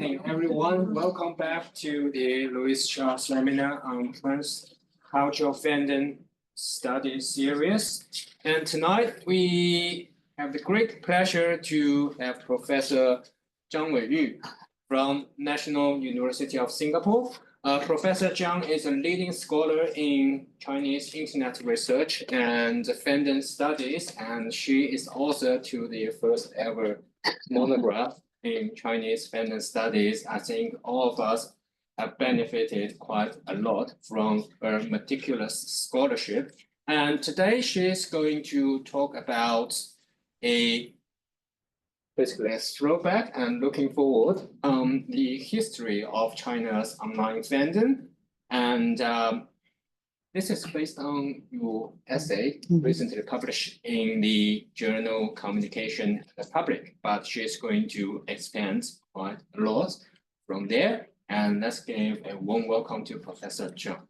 Hey everyone, welcome back to the Louis Charles Seminar on Transcultural Fandom Study Series. And tonight we have the great pleasure to have Professor Zhang Weiyu from National University of Singapore. Professor Zhang is a leading scholar in Chinese internet research and fandom studies, and she is author to the first ever monograph in Chinese fandom studies. I think all of us have benefited quite a lot from her meticulous scholarship. And today she is going to talk about basically a throwback and looking forward on the history of China's online fandom. And this is based on your essay recently published in the journal Communication and the Public, but she's going to expand quite a lot from there. And let's give a warm welcome to Professor Zhang.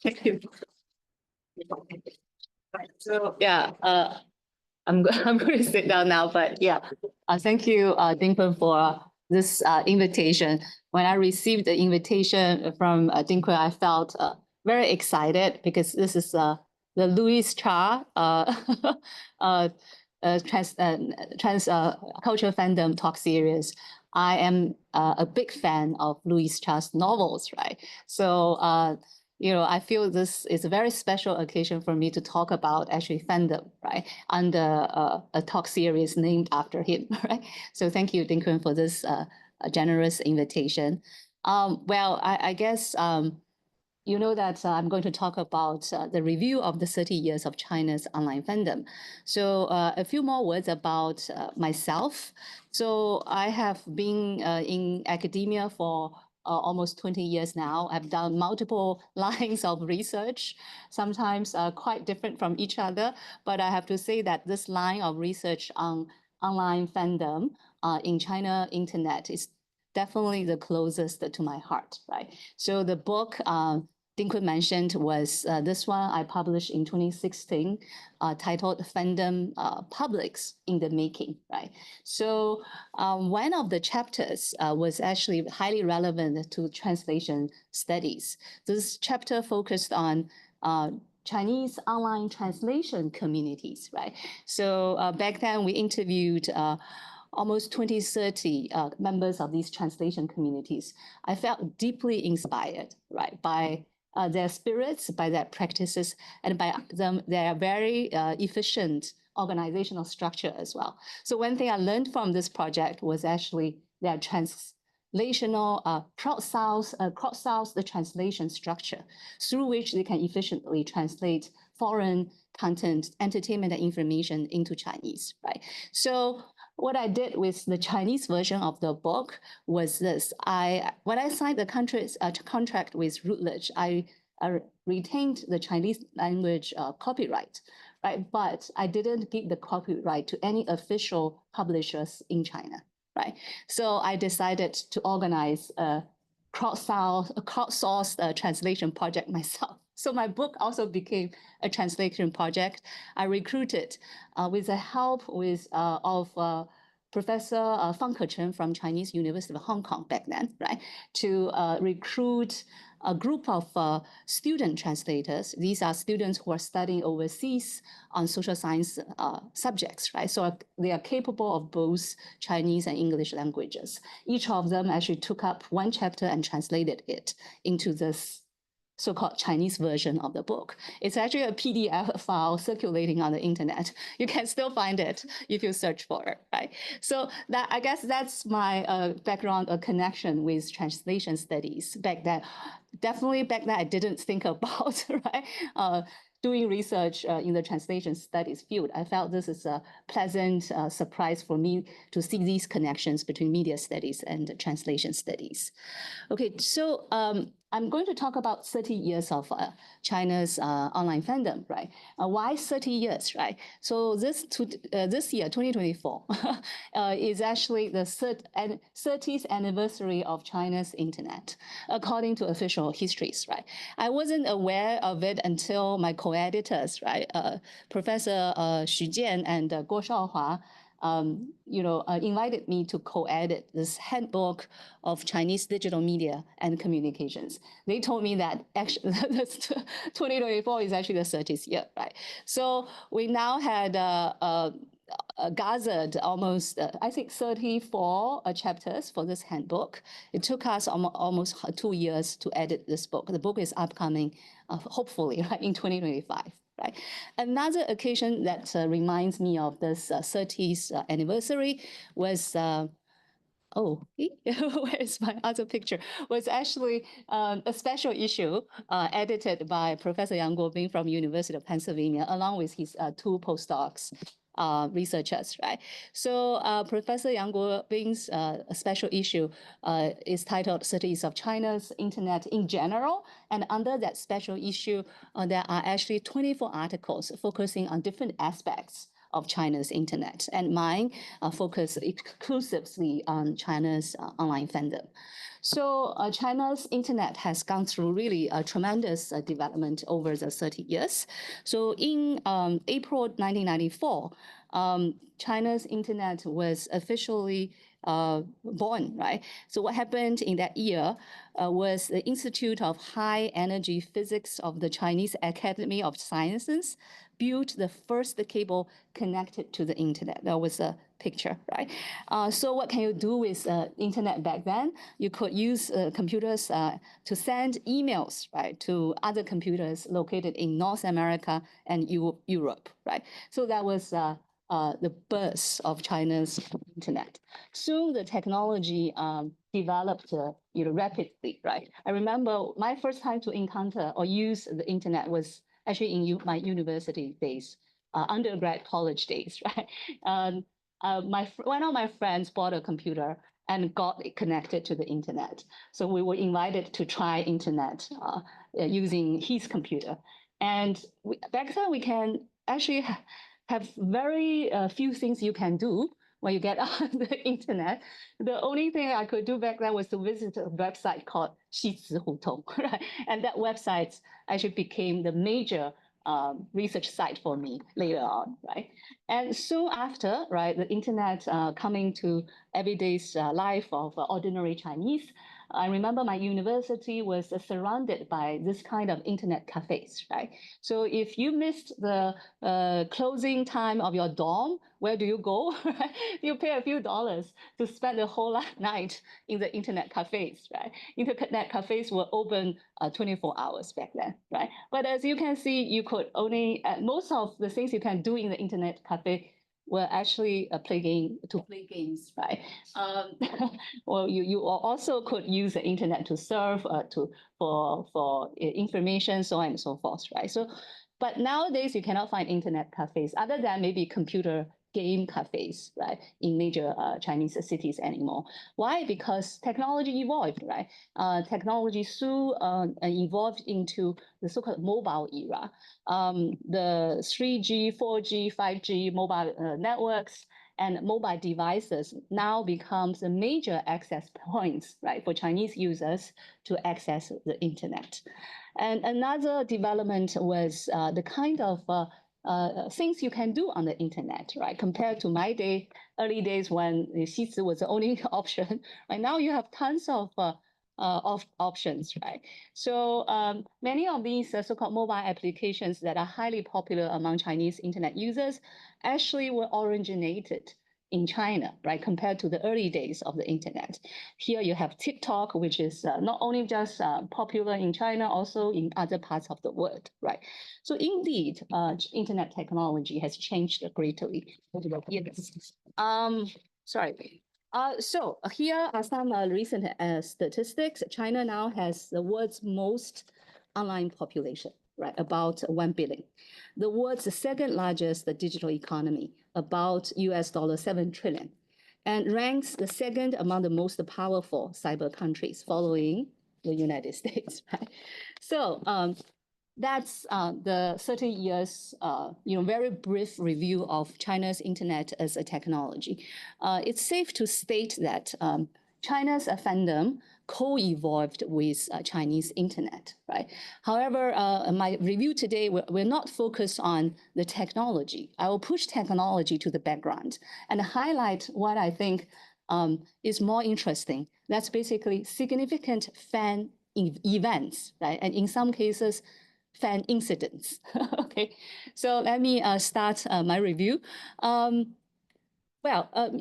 Thank you. Right, so yeah, I'm going to sit down now, but yeah, thank you, Dingkun, for this invitation. When I received the invitation from Dingkun, I felt very excited because this is the Louis Cha Transcultural Fandom talk series. I am a big fan of Louis Cha's novels, right? So I feel this is a very special occasion for me to talk about actually fandom, right? Under a talk series named after him, right? So thank you, Dingkun, for this generous invitation. Well, I guess you know that I'm going to talk about the review of the 30 years of China's online fandom. So a few more words about myself. So I have been in academia for almost 20 years now. I've done multiple lines of research, sometimes quite different from each other, but I have to say that this line of research on online fandom in China internet is definitely the closest to my heart, right? So the book Dingkun mentioned was this one I published in 2016, titled Fandom Publics in the Making, right? So one of the chapters was actually highly relevant to translation studies. This chapter focused on Chinese online translation communities, right? So back then we interviewed almost 30 members of these translation communities. I felt deeply inspired, right, by their spirits, by their practices, and by their very efficient organizational structure as well. So one thing I learned from this project was actually their translational crowdsource the translation structure through which they can efficiently translate foreign content, entertainment, and information into Chinese, right? So what I did with the Chinese version of the book was this. When I signed the contract with Routledge, I retained the Chinese language copyright, right? But I didn't give the copyright to any official publishers in China, right? So I decided to organize a crowdsourced translation project myself. So my book also became a translation project. I recruited with the help of Professor Fang Kechen from Chinese University of Hong Kong back then, right, to recruit a group of student translators. These are students who are studying overseas on social science subjects, right? So they are capable of both Chinese and English languages. Each of them actually took up one chapter and translated it into this so-called Chinese version of the book. It's actually a PDF file circulating on the internet. You can still find it if you search for it, right? So that, I guess that's my background, a connection with translation studies back then. Definitely back then I didn't think about, right? Doing research in the translation studies field. I felt this is a pleasant surprise for me to see these connections between media studies and translation studies. Okay, so I'm going to talk about 30 years of China's online fandom, right? Why 30 years, right? So this year, 2024, is actually the 30th anniversary of China's internet, according to official histories, right? I wasn't aware of it until my co-editors, right? Professor Xu Jian and Guo Shaohua invited me to co-edit this handbook of Chinese digital media and communications. They told me that actually 2024 is actually the 30th year, right? So we now had gathered almost, I think, 34 chapters for this handbook. It took us almost 2 years to edit this book. The book is upcoming, hopefully, right, in 2025. Right. Another occasion that reminds me of this 30th anniversary was, where's my other picture? Was actually a special issue edited by Professor Yang Guobing from University of Pennsylvania, along with his 2 postdocs. Researchers, right? So Professor Yang Guobing's special issue is titled "30s of China's Internet in General," and under that special issue, there are actually 24 articles focusing on different aspects of China's internet, and mine focus exclusively on China's online fandom. So China's internet has gone through really a tremendous development over the 30 years. So in April 1994, China's internet was officially born, right? So what happened in that year was the Institute of High Energy Physics of the Chinese Academy of Sciences built the first cable connected to the internet. That was a picture, right? So what can you do with internet back then? You could use computers to send emails, right, to other computers located in North America and Europe, right? So that was the birth of China's internet. Soon the technology developed rapidly, right? I remember my first time to encounter or use the internet was actually in my university days, undergrad college days, right? One of my friends bought a computer and got it connected to the internet. So we were invited to try internet using his computer. And back then we can actually have very few things you can do when you get on the internet. The only thing I could do back then was to visit a website called 西子胡同, right? And that website actually became the major research site for me later on, right? And soon after, right, the internet coming to everyday life of ordinary Chinese, I remember my university was surrounded by this kind of internet cafes, right? So if you missed the closing time of your dorm, where do you go? You pay a few dollars to spend the whole night in the internet cafes, right? Internet cafes were open 24 hours back then, right? But as you can see, you could only, most of the things you can do in the internet cafe were actually play games, right? Well, you also could use the internet to surf, for information, so on and so forth, right? So, but nowadays you cannot find internet cafes other than maybe computer game cafes, right, in major Chinese cities anymore. Why? Because technology evolved, right? Technology soon evolved into the so-called mobile era. The 3G, 4G, 5G mobile networks and mobile devices now becomes the major access points, right, for Chinese users to access the internet. And another development was the kind of things you can do on the internet, right? Compared to my early days when Xizi was the only option, right? Now you have tons of options, right? So many of these so-called mobile applications that are highly popular among Chinese internet users actually were originated in China, right, compared to the early days of the internet. Here you have TikTok, which is not only just popular in China, also in other parts of the world, right? So indeed, internet technology has changed greatly over the years. So here are some recent statistics. China now has the world's most online population, right? About 1 billion. The world's second largest digital economy, about $7 trillion, and ranks the second among the most powerful cyber countries, following the United States, right? So that's the 30 years, very brief review of China's internet as a technology. It's safe to state that China's fandom co-evolved with Chinese internet, right? However, my review today, we're not focused on the technology. I will push technology to the background and highlight what I think is more interesting. That's basically significant fan events, right? And in some cases, fan incidents. Okay, so let me start my review.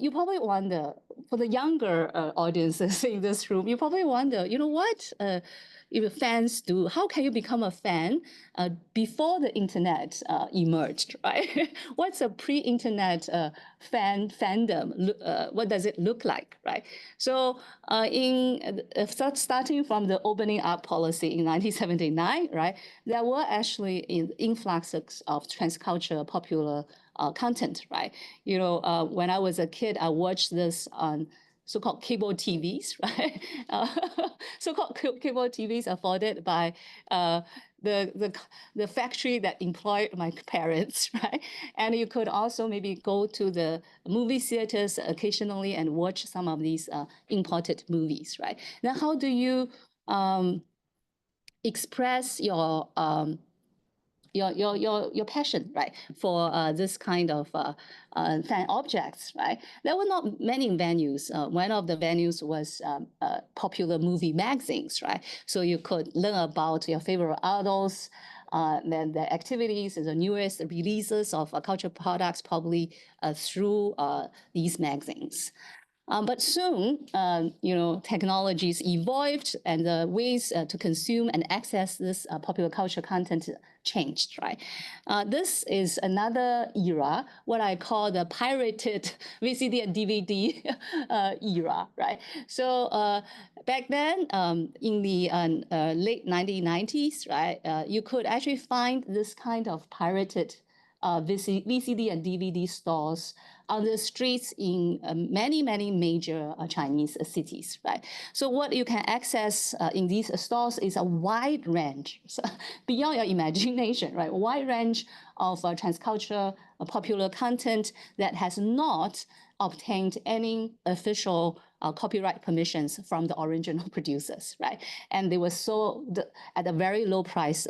You probably wonder, for the younger audiences in this room, you probably wonder, you know what if fans do, how can you become a fan before the internet emerged, right? What's a pre-internet fandom? What does it look like, right? So starting from the opening up policy in 1979, right, there were actually influxes of transcultural popular content, right? You know, when I was a kid, I watched this on so-called cable TVs, right? So-called cable TVs afforded by the factory that employed my parents, right? And you could also maybe go to the movie theaters occasionally and watch some of these imported movies, right? Now, how do you express your passion, right, for this kind of fan objects, right? There were not many venues. One of the venues was popular movie magazines, right? So you could learn about your favorite idols, then the activities and the newest releases of cultural products, probably through these magazines. But soon, you know, technologies evolved and the ways to consume and access this popular culture content changed, right? This is another era, what I call the pirated VCD and DVD era, right? So back then, in the late 1990s, right, you could actually find this kind of pirated VCD and DVD stores on the streets in many major Chinese cities, right? So what you can access in these stores is a wide range, so beyond your imagination, right? A wide range of transcultural popular content that has not obtained any official copyright permissions from the original producers, right? And they were sold at a very low price,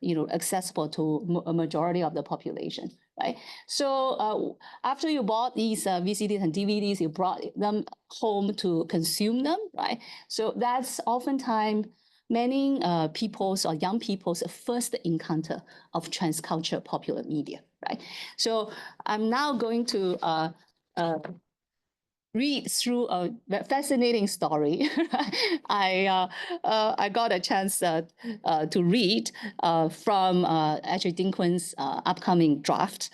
you know, accessible to a majority of the population, right? So after you bought these VCDs and DVDs, you brought them home to consume them, right? So that's oftentimes many people's or young people's first encounter of transcultural popular media, right? So I'm now going to read through a fascinating story. I got a chance to read from actually Dingkun's upcoming draft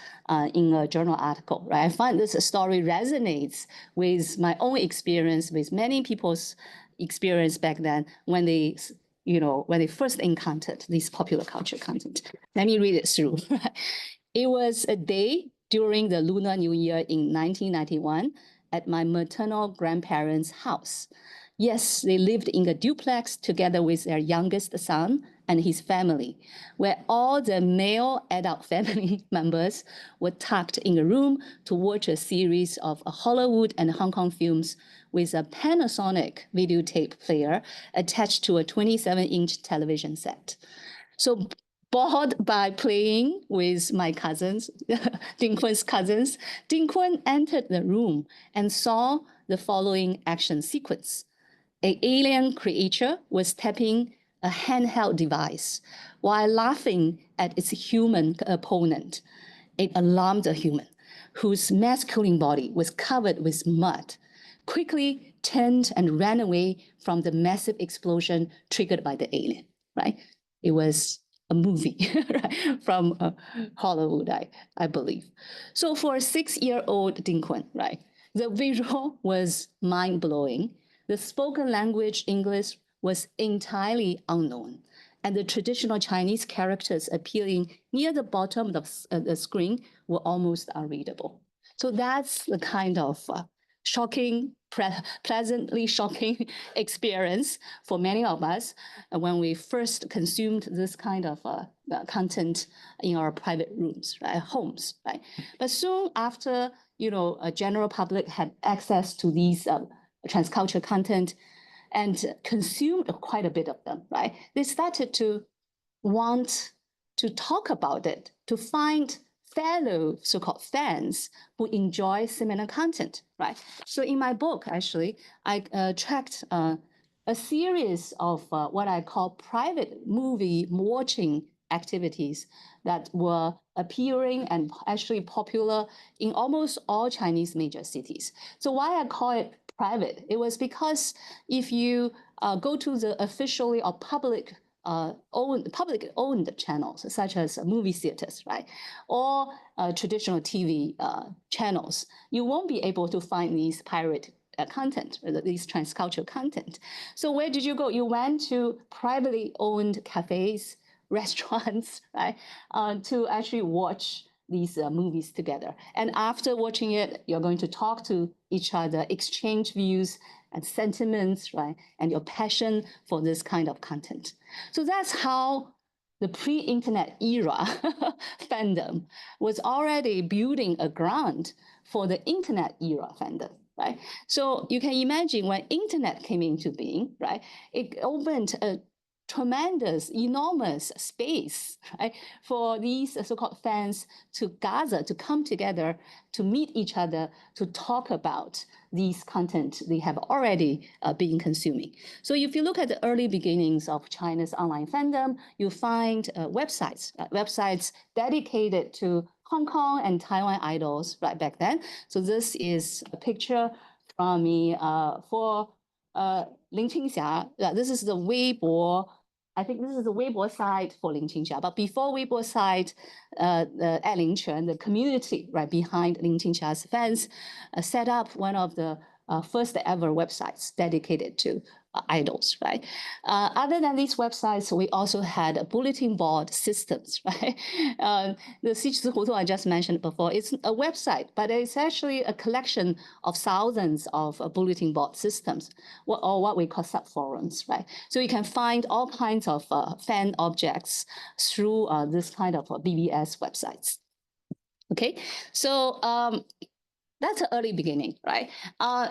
in a journal article. Right, I find this story resonates with my own experience, with many people's experience back then when they, you know, when they first encountered this popular culture content. Let me read it through. It was a day during the Lunar New Year in 1991. At my maternal grandparents' house. Yes, they lived in a duplex together with their youngest son and his family, where all the male adult family members were tucked in a room to watch a series of Hollywood and Hong Kong films with a Panasonic videotape player attached to a 27-inch television set. So bored by playing with my cousins, Dingkun's cousins, Dingkun entered the room and saw the following action sequence. An alien creature was tapping a handheld device while laughing at its human opponent. It alarmed the human, whose masculine body was covered with mud, quickly turned and ran away from the massive explosion triggered by the alien, right? It was a movie right, from Hollywood, I believe. So for a 6-year-old Dingkun, right, the visual was mind-blowing. The spoken language, English, was entirely unknown. And the traditional Chinese characters appearing near the bottom of the screen were almost unreadable. So that's the kind of shocking, pleasantly shocking experience for many of us when we first consumed this kind of content in our private rooms, right, homes, right? But soon after, you know, a general public had access to these transcultural content and consumed quite a bit of them, right? They started to want to talk about it, to find fellow so-called fans who enjoy similar content, right? So in my book, actually, I tracked a series of what I call private movie watching activities that were appearing and actually popular in almost all Chinese major cities. So why I call it private? It was because if you go to the officially or public owned channels, such as movie theaters, right, or traditional TV channels, you won't be able to find these pirate content, these transcultural content. So where did you go? You went to privately owned cafes, restaurants, right, to actually watch these movies together. And after watching it, you're going to talk to each other, exchange views and sentiments, right, and your passion for this kind of content. So that's how the pre-internet era fandom was already building a ground for the internet era fandom, right? So you can imagine when internet came into being, right, it opened a tremendous, enormous space, right, for these so-called fans to gather, to come together, to meet each other, to talk about these content they have already been consuming. So if you look at the early beginnings of China's online fandom, you find websites dedicated to Hong Kong and Taiwan idols right back then. So this is a picture from me for Lin Qingxia. This is the Weibo. I think this is the Weibo site for Lin Qingxia. But before Weibo site, at Lingquan, the community right behind Lin Qingxia's fans set up one of the first ever websites dedicated to idols, right? Other than these websites, we also had bulletin board systems, right? The Sichuzi I just mentioned before, it's a website, but it's actually a collection of thousands of bulletin board systems, or what we call subforums, right? So you can find all kinds of fan objects through this kind of BBS websites. Okay, so that's the early beginning, right?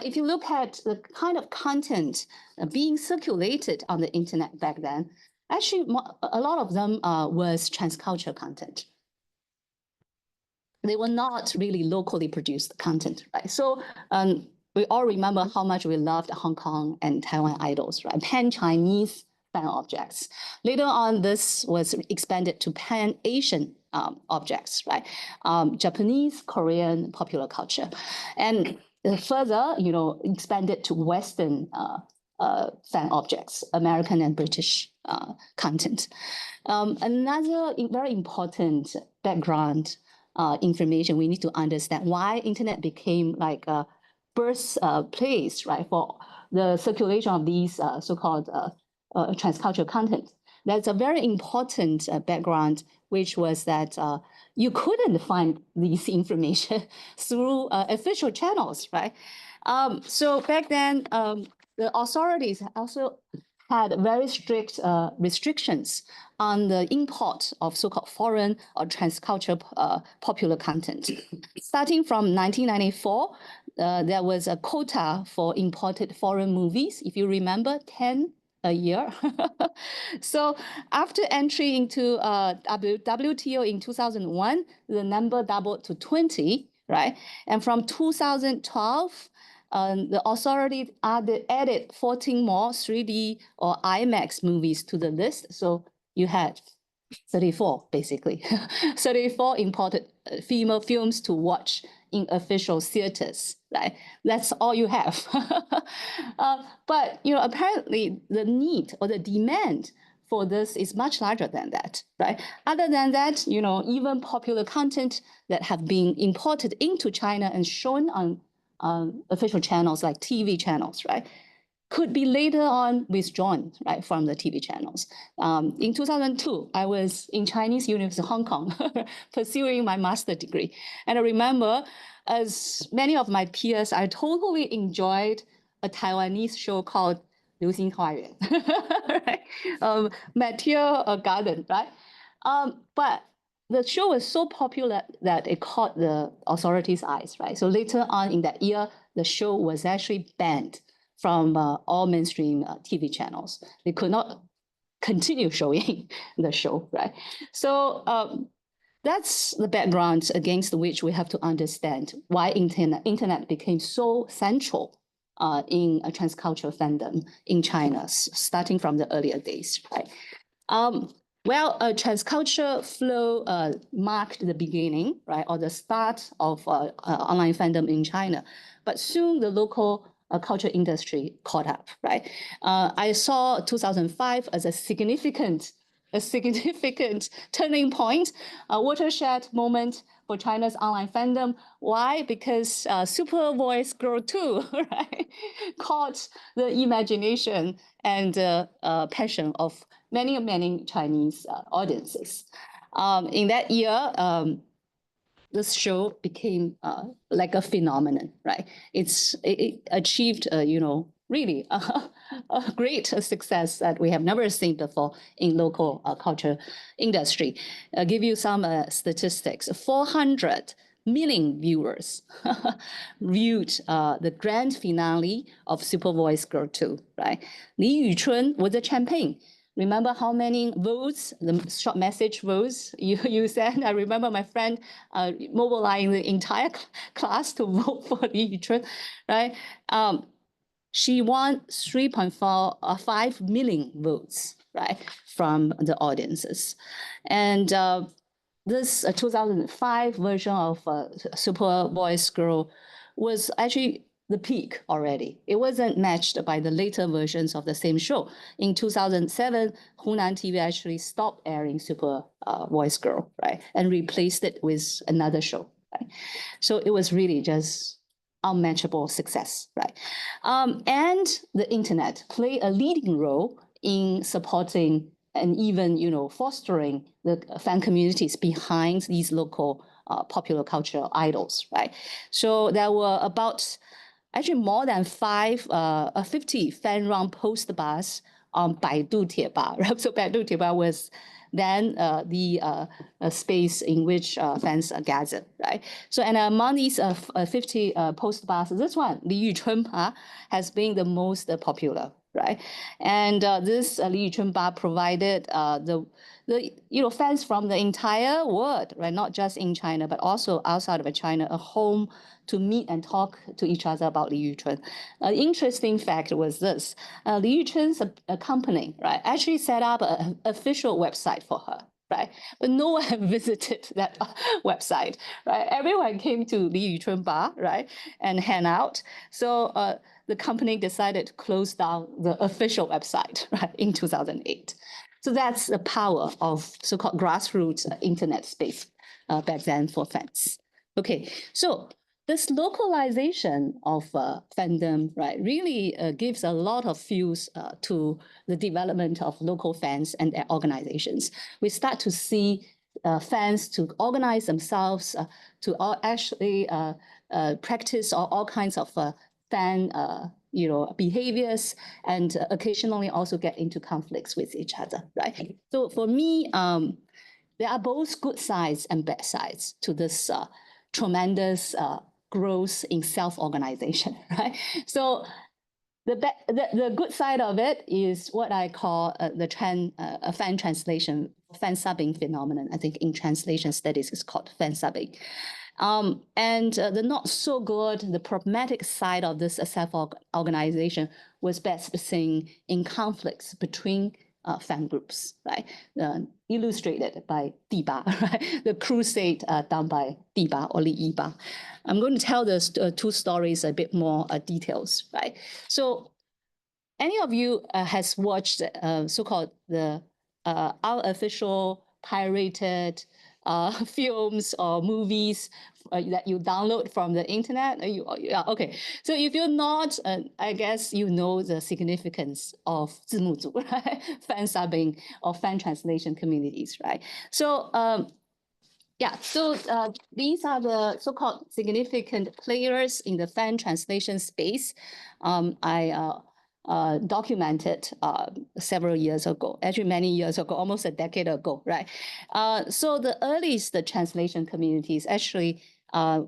If you look at the kind of content being circulated on the internet back then, actually a lot of them was transcultural content. They were not really locally produced content, right? So we all remember how much we loved Hong Kong and Taiwan idols, right? Pan-Chinese fan objects. Later on, this was expanded to Pan-Asian objects, right? Japanese, Korean popular culture. And further, expanded to Western fan objects, American and British content. Another very important background information we need to understand why internet became like a birthplace, right, for the circulation of these so-called transcultural content. That's a very important background, which was that you couldn't find this information through official channels, right? So back then, the authorities also had very strict restrictions on the import of so-called foreign or transcultural popular content. Starting from 1994, there was a quota for imported foreign movies, if you remember, 10 a year. So after entry into WTO in 2001, the number doubled to 20, right? And from 2012, the authority added 14 more 3D or IMAX movies to the list. So you had 34, basically, 34 imported female films to watch in official theaters, right? That's all you have. But, apparently the need or the demand for this is much larger than that, right? Other than that, even popular content that have been imported into China and shown on official channels like TV channels, right, could be later on withdrawn, right, from the TV channels. In 2002, I was in Chinese University, Hong Kong, pursuing my master's degree. And I remember, as many of my peers, I totally enjoyed a Taiwanese show called 流星花园, right? Meteor Garden, right? But the show was so popular that it caught the authorities' eyes, right? So later on in that year, the show was actually banned from all mainstream TV channels. They could not continue showing the show, right? So that's the background against which we have to understand why internet became so central in a transcultural fandom in China, starting from the earlier days, right? Well, a transcultural flow marked the beginning, right, or the start of online fandom in China. But soon the local culture industry caught up, right? I saw 2005 as a significant turning point, a watershed moment for China's online fandom. Why? Because Super Voice Girl 2, right, caught the imagination and passion of many Chinese audiences. In that year, this show became like a phenomenon, right? It achieved, really a great success that we have never seen before in local culture industry. I'll give you some statistics. 400 million viewers viewed the grand finale of Super Voice Girl 2, right? Li Yuchun was the champion. Remember how many votes, the short message votes you sent? I remember my friend mobilizing the entire class to vote for Li Yuchun, right? She won 3.5 million votes, right, from the audiences. And this 2005 version of Super Voice Girl was actually the peak already. It wasn't matched by the later versions of the same show. In 2007, Hunan TV actually stopped airing Super Voice Girl, right, and replaced it with another show, right? So it was really just unmatchable success, right? And the internet played a leading role in supporting and even, fostering the fan communities behind these local popular cultural idols, right? So there were about actually more than 50 fan-run post bars on Baidu Tieba, right? So Baidu Tieba was then the space in which fans are gathered, right? So, and among these 50 post bars, this one, Li Yuchun, has been the most popular, right? And this Li Yuchun bar provided the fans from the entire world, right? Not just in China, but also outside of China, a home to meet and talk to each other about Li Yuchun. Interesting fact was this: Li Yuchun's company, right, actually set up an official website for her, right? But no one visited that website, right? Everyone came to Li Yuchun bar, right, and hang out. So the company decided to close down the official website, right, in 2008. So that's the power of so-called grassroots internet space back then for fans. Okay, so this localization of fandom, right, really gives a lot of fuels to the development of local fans and their organizations. We start to see fans to organize themselves to actually practice all kinds of fan behaviors, and occasionally also get into conflicts with each other, right? So for me, there are both good sides and bad sides to this tremendous growth in self-organization, right? So the good side of it is what I call the fan translation, fan subbing phenomenon. I think in translation studies it's called fan subbing. And the not so good, the problematic side of this self-organization was best seen in conflicts between fan groups, right? Illustrated by Diba, right? The crusade done by Diba or Li Yiba. I'm going to tell those two stories a bit more details, right? So any of you has watched so-called our official pirated films or movies that you download from the internet? Yeah, okay. So if you're not, I guess you know the significance of 字幕组, right? Fan subbing or fan translation communities, right? So yeah, so these are the so-called significant players in the fan translation space. I documented several years ago, actually many years ago, almost a decade ago, right? So the earliest translation communities actually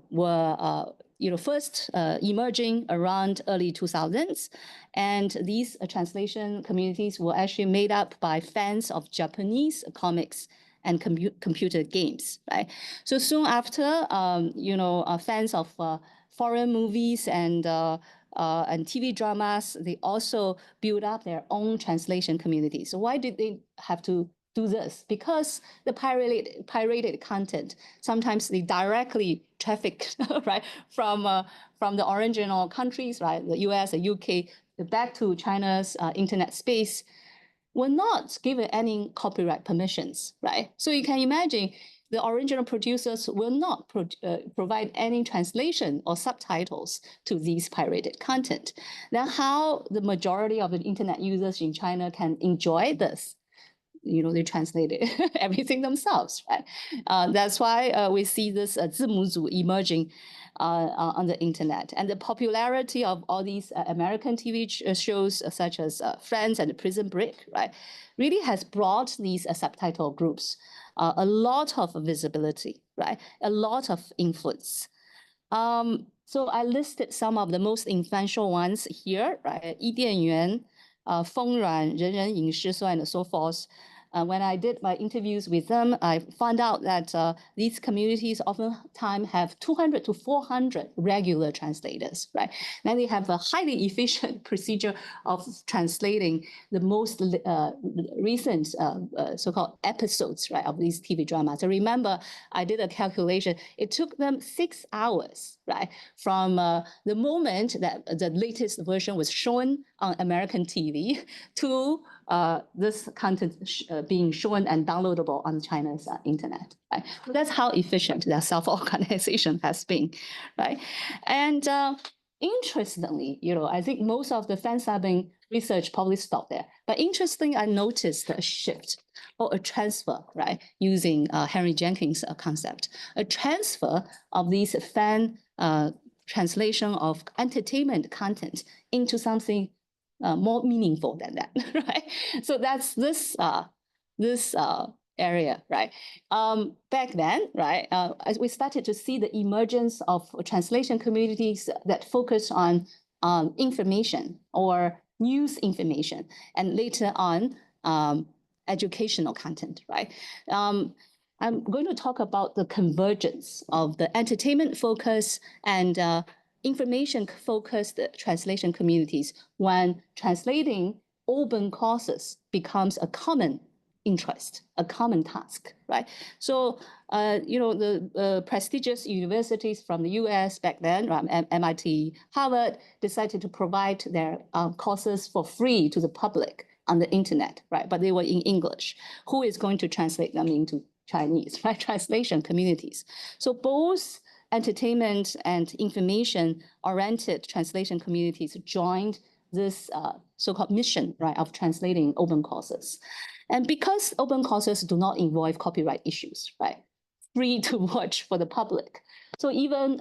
were first emerging around early 2000s. And these translation communities were actually made up by fans of Japanese comics and computer games, right? So soon after, fans of foreign movies and TV dramas, they also build up their own translation communities. So why did they have to do this? Because the pirated content, sometimes they directly traffic, right, from the original countries, right, the US, the UK, back to China's internet space, were not given any copyright permissions, right? So you can imagine the original producers will not provide any translation or subtitles to these pirated content. Then how the majority of the internet users in China can enjoy this? They translated everything themselves, right? That's why we see this 字幕组 emerging on the internet. And the popularity of all these American TV shows such as Friends and Prison Break, right, really has brought these subtitle groups a lot of visibility, right? A lot of influence. So I listed some of the most influential ones here, right? 伊甸园, 风软, 人人影视, so on and so forth. When I did my interviews with them, I found out that these communities oftentimes have 200 to 400 regular translators, right? Then they have a highly efficient procedure of translating the most recent so-called episodes, right, of these TV dramas. So remember, I did a calculation. It took them 6 hours, right, from the moment that the latest version was shown on American TV to this content being shown and downloadable on China's internet, right? So that's how efficient their self-organization has been, right? And interestingly, I think most of the fan subbing research probably stopped there. But interestingly, I noticed a shift or a transfer, right? Using Henry Jenkins' concept, a transfer of these fan translation of entertainment content into something more meaningful than that, right? So that's this area, right? Back then, right, as we started to see the emergence of translation communities that focus on information or news information, and later on educational content, right? I'm going to talk about the convergence of the entertainment focus and information-focused translation communities when translating open courses becomes a common interest, a common task, right? So, the prestigious universities from the US back then, MIT, Harvard, decided to provide their courses for free to the public on the internet, right? But they were in English. Who is going to translate them into Chinese, right? Translation communities. So both entertainment and information-oriented translation communities joined this so-called mission, right, of translating open courses. And because open courses do not involve copyright issues, right, free to watch for the public. So even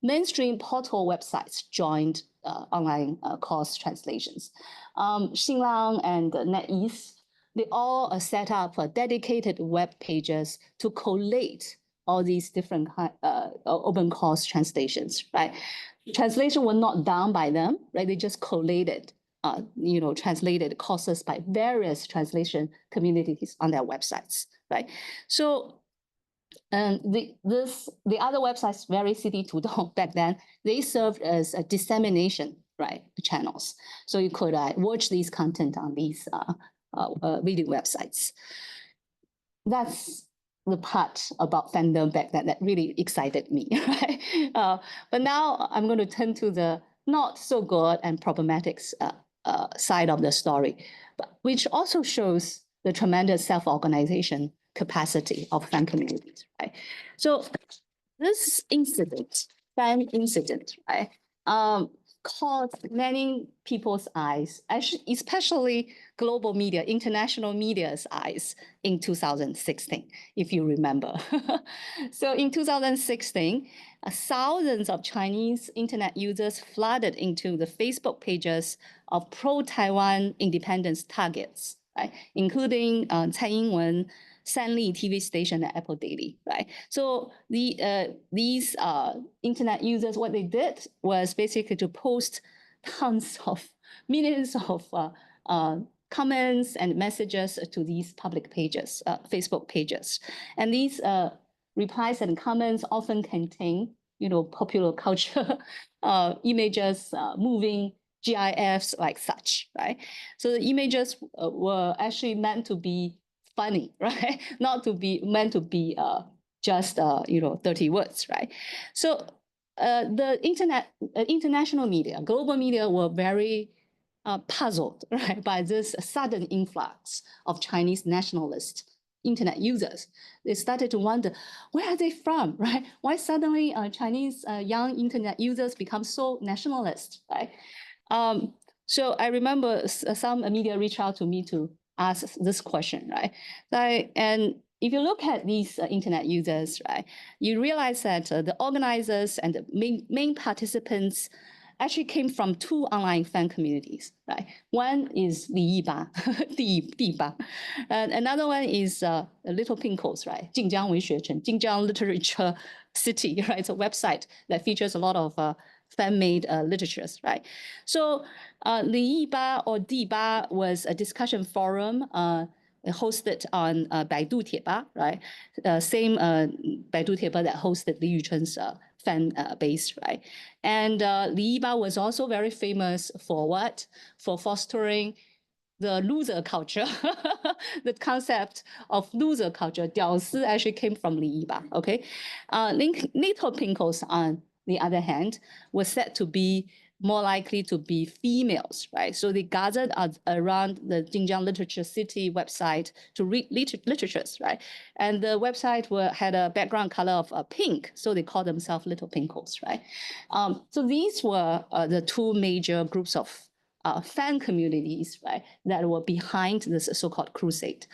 mainstream portal websites joined online course translations. Xinlang and NetEase, they all set up dedicated web pages to collate all these different open course translations, right? Translation were not done by them, right? They just collated, translated courses by various translation communities on their websites, right? So, the other websites, very city tudong back then, they served as a dissemination, right, channels. So you could watch these content on these video websites. That's the part about fandom back then that really excited me, right? But now I'm going to turn to the not so good and problematic side of the story, but which also shows the tremendous self-organization capacity of fan communities, right? So this incident, fan incident, right, caught many people's eyes, especially global media, international media's eyes in 2016, if you remember. So in 2016, thousands of Chinese internet users flooded into the Facebook pages of pro-Taiwan independence targets, right, including Tsai Ing-wen, Sanli TV station and Apple Daily, right? So these internet users, what they did was basically to post tons of millions of comments and messages to these public pages, Facebook pages, and these replies and comments often contain, popular culture images, moving GIFs like such, right? So the images were actually meant to be funny, right? Not to be meant to be just 30 words, right? So the international media, global media were very puzzled, right, by this sudden influx of Chinese nationalist internet users. They started to wonder, where are they from, right? Why suddenly Chinese young internet users become so nationalist, right? So I remember some media reached out to me to ask this question, right? And if you look at these internet users, right, you realize that the organizers and the main participants actually came from two online fan communities, right? One is 李一吧, 第一吧, and another one is Little Pinkles, right? 晋江文学城, Jingjiang Literature City, right? It's a website that features a lot of fan-made literatures, right? So 李一吧 or 第一吧 was a discussion forum hosted on Baidu Tieba, right? Same Baidu Tieba that hosted Li Yuchun's fan base, right? And Li Yiba was also very famous for what? For fostering the loser culture. The concept of loser culture, 屌丝 actually came from Li Yiba, okay? Little Pinkles, on the other hand, was said to be more likely to be females, right? So they gathered around the Jingjiang Literature City website to read literatures, right? And the website had a background color of pink, so they called themselves Little Pinkles, right? So these were the two major groups of fan communities, right, that were behind this so-called crusade.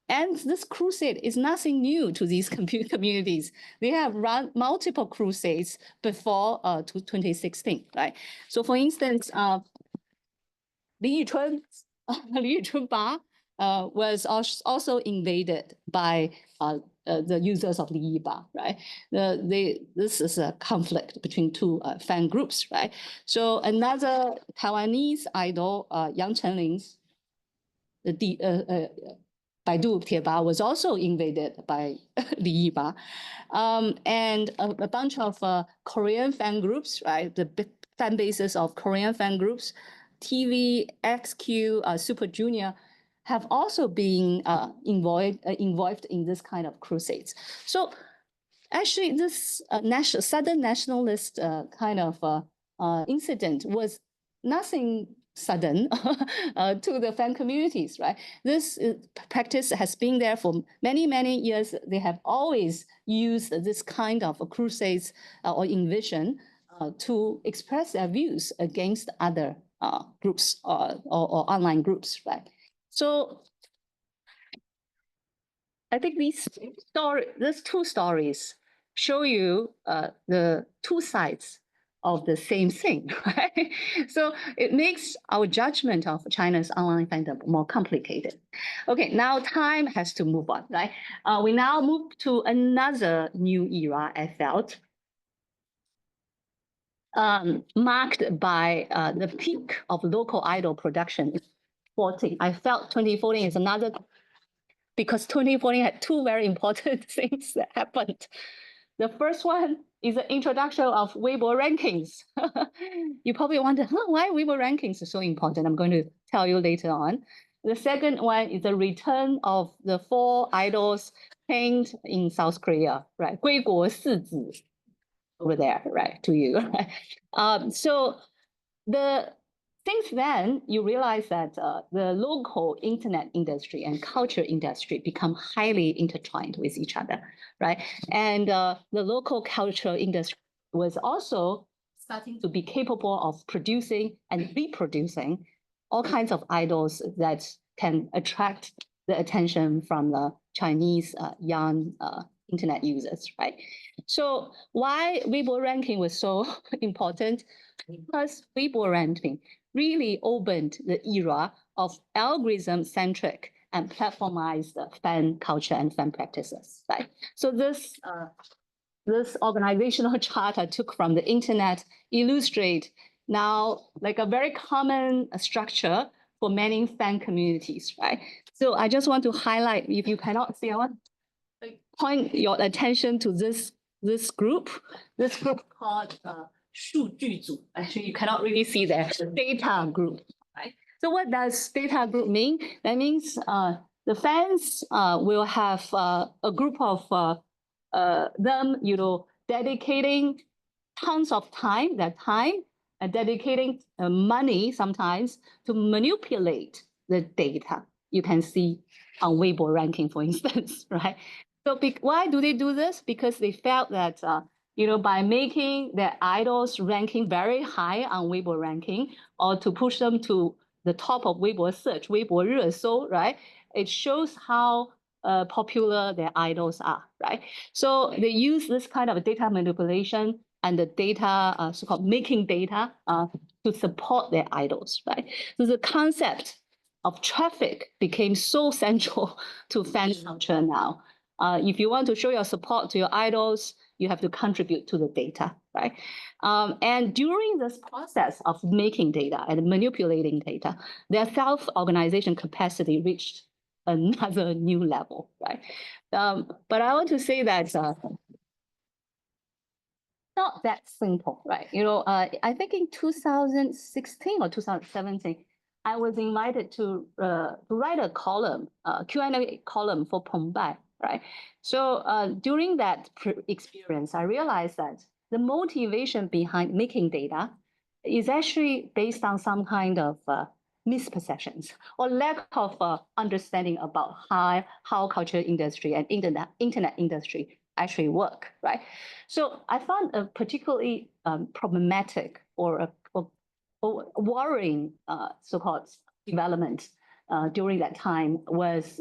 And this crusade is nothing new to these communities. They have run multiple crusades before 2016, right? So for instance, Li Yuchun Ba was also invaded by the users of Li Yiba, right? This is a conflict between two fan groups, right? So another Taiwanese idol, Yang Chenling's Baidu Tieba was also invaded by Li Yiba. And a bunch of Korean fan groups, right? The big fan bases of Korean fan groups, TV, XQ, Super Junior, have also been involved in this kind of crusades. So actually, this sudden nationalist kind of incident was nothing sudden to the fan communities, right? This practice has been there for many, many years. They have always used this kind of crusades or invasion to express their views against other groups or online groups, right? So I think these two stories show you the two sides of the same thing, right? So it makes our judgment of China's online fandom more complicated. Okay, now time has to move on, right? We now move to another new era, I felt, marked by the peak of local idol production. I felt 2014 is another, because 2014 had two very important things that happened. The first one is the introduction of Weibo rankings. You probably wonder, why Weibo rankings are so important? I'm going to tell you later on. The second one is the return of the 4 idols hanged in South Korea, right? 归国四子 over there, right, to you. So since then, you realize that the local internet industry and culture industry become highly intertwined with each other, right? And the local culture industry was also starting to be capable of producing and reproducing all kinds of idols that can attract the attention from the Chinese young internet users, right? So why Weibo ranking was so important? Because Weibo ranking really opened the era of algorithm-centric and platformize the fan culture and fan practices, right? So this organizational chart I took from the internet illustrate now like a very common structure for many fan communities, right? So I just want to highlight, if you cannot see, I want to point your attention to this group called 数据组. Actually, you cannot really see there, data group, right? So what does data group mean? That means the fans will have a group of them, dedicating tons of time, and dedicating money sometimes to manipulate the data. You can see on Weibo ranking, for instance, right? So why do they do this? Because they felt that by making their idols ranking very high on Weibo ranking, or to push them to the top of Weibo search, Weibo 热搜, right? It shows how popular their idols are, right? So they use this kind of data manipulation and the data, so-called making data, to support their idols, right? So the concept of traffic became so central to fan culture now. If you want to show your support to your idols, you have to contribute to the data, right? And during this process of making data and manipulating data, their self-organization capacity reached another new level, right? But I want to say that not that simple, right? I think in 2016 or 2017, I was invited to write a column, Q&A column for Pongbai, right? So during that experience, I realized that the motivation behind making data is actually based on some kind of misperceptions or lack of understanding about how culture industry and internet industry actually work, right? So I found a particularly problematic or worrying so-called development during that time was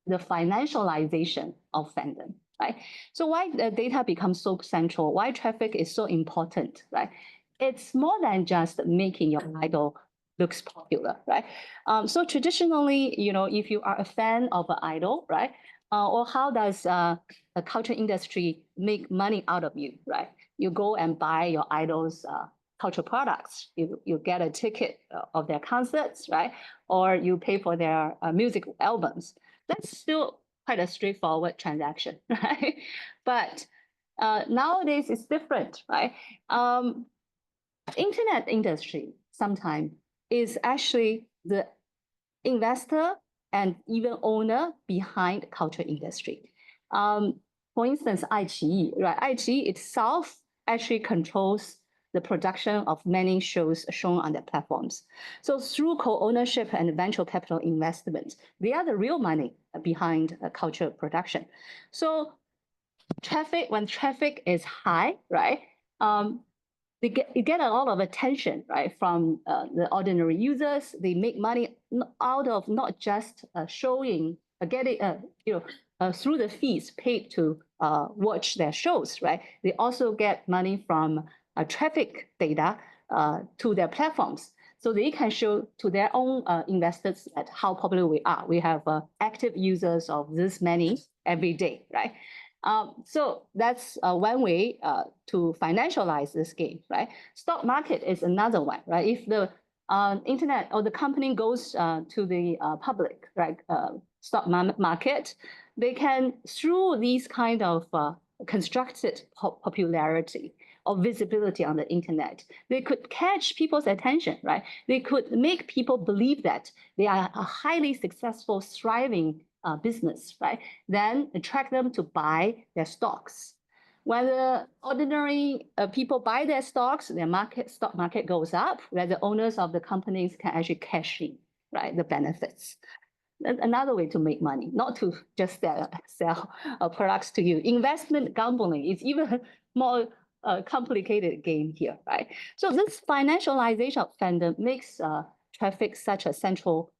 the financialization of fandom, right? So why the data becomes so central? Why traffic is so important, right? It's more than just making your idol looks popular, right? So traditionally, if you are a fan of an idol, right? Or how does a culture industry make money out of you, right? You go and buy your idol's cultural products. You get a ticket of their concerts, right? Or you pay for their music albums. That's still quite a straightforward transaction, right? But nowadays it's different, right? Internet industry sometimes is actually the investor and even owner behind culture industry. For instance, iQIYI, right? iQIYI itself actually controls the production of many shows shown on their platforms. So through co-ownership and venture capital investment, they are the real money behind culture production. So when traffic is high, right? You get a lot of attention, right, from the ordinary users. They make money out of not just showing, getting, through the fees paid to watch their shows, right? They also get money from traffic data to their platforms. So they can show to their own investors at how popular we are. We have active users of this many every day, right? So that's one way to financialize this game, right? Stock market is another one, right? If the internet or the company goes to the public, right, stock market, they can, through these kind of constructed popularity or visibility on the internet, they could catch people's attention, right? They could make people believe that they are a highly successful, thriving business, right? Then attract them to buy their stocks. When the ordinary people buy their stocks, their stock market goes up, where the owners of the companies can actually cash in, right, the benefits. Another way to make money, not to just sell products to you. Investment gambling is even more complicated game here, right? So this financialization of fandom makes traffic such a central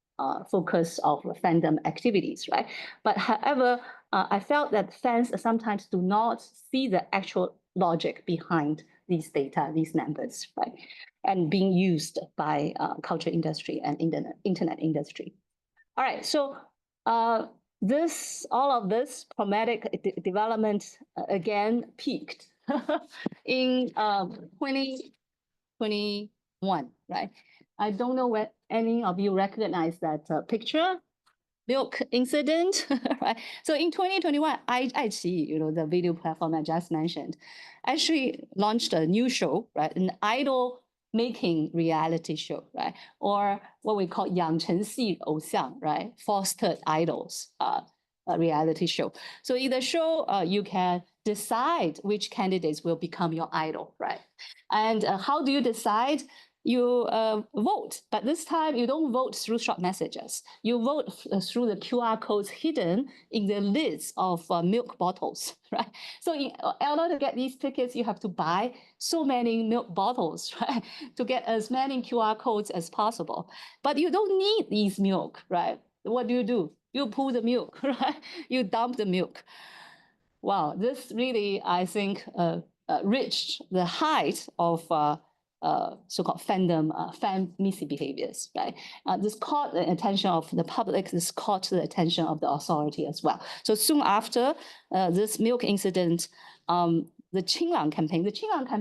focus of fandom activities, right? But however, I felt that fans sometimes do not see the actual logic behind these data, these numbers, right? And being used by culture industry and internet industry. All right, so All of this chromatic development again peaked in 2021, right? I don't know where any of you recognize that picture, milk incident, right? So in 2021, iQIYI, the video platform I just mentioned, actually launched a new show, right? An idol making reality show, right? Or what we call 养成系偶像, right? Fostered idols, reality show. So in the show, you can decide which candidates will become your idol, right? And how do you decide? You vote, but this time you don't vote through short messages. You vote through the QR codes hidden in the lids of milk bottles, right? So in order to get these tickets, you have to buy so many milk bottles, right? To get as many QR codes as possible. But you don't need these milk, right? What do? You pull the milk, right? You dump the milk. Wow, this really, I think, reached the height of so-called fandom, fan misbehaviors, right? This caught the attention of the public, this caught the attention of the authority as well. So soon after this milk incident, the Qinglang campaign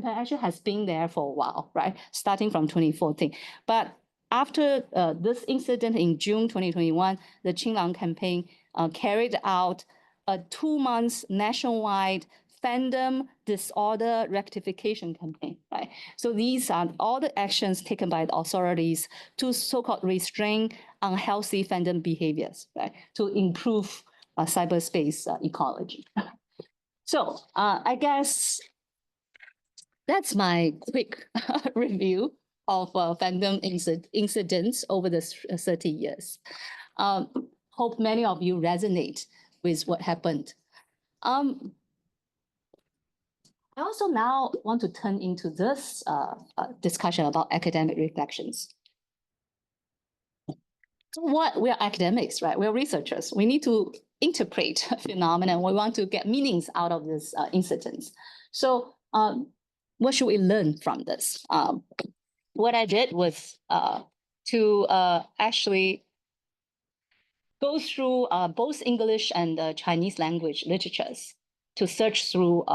actually has been there for a while, right? Starting from 2014. But after this incident in June 2021, the Qinglang campaign carried out a 2-month nationwide fandom disorder rectification campaign, right? So these are all the actions taken by the authorities to so-called restrain unhealthy fandom behaviors, right? To improve cyberspace ecology. So I guess that's my quick review of fandom incidents over the 30 years. Hope many of you resonate with what happened. I also now want to turn into this discussion about academic reflections. So we are academics, right? We're researchers. We need to interpret phenomena. We want to get meanings out of this incidents. So what should we learn from this? What I did was to actually go through both English and Chinese language literatures to search through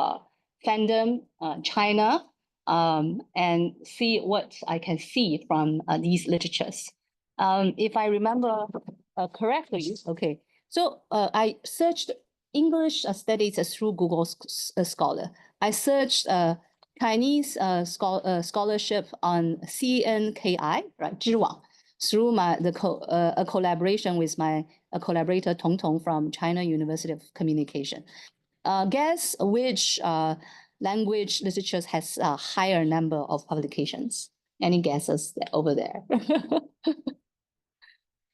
fandom, China, and see what I can see from these literatures. If I remember correctly, okay, so I searched English studies through Google Scholar. I searched Chinese scholarship on CNKI, right, ZHANG, through a collaboration with my collaborator Tong Tong from China University of Communication. Guess which language literatures has a higher number of publications? Any guesses over there?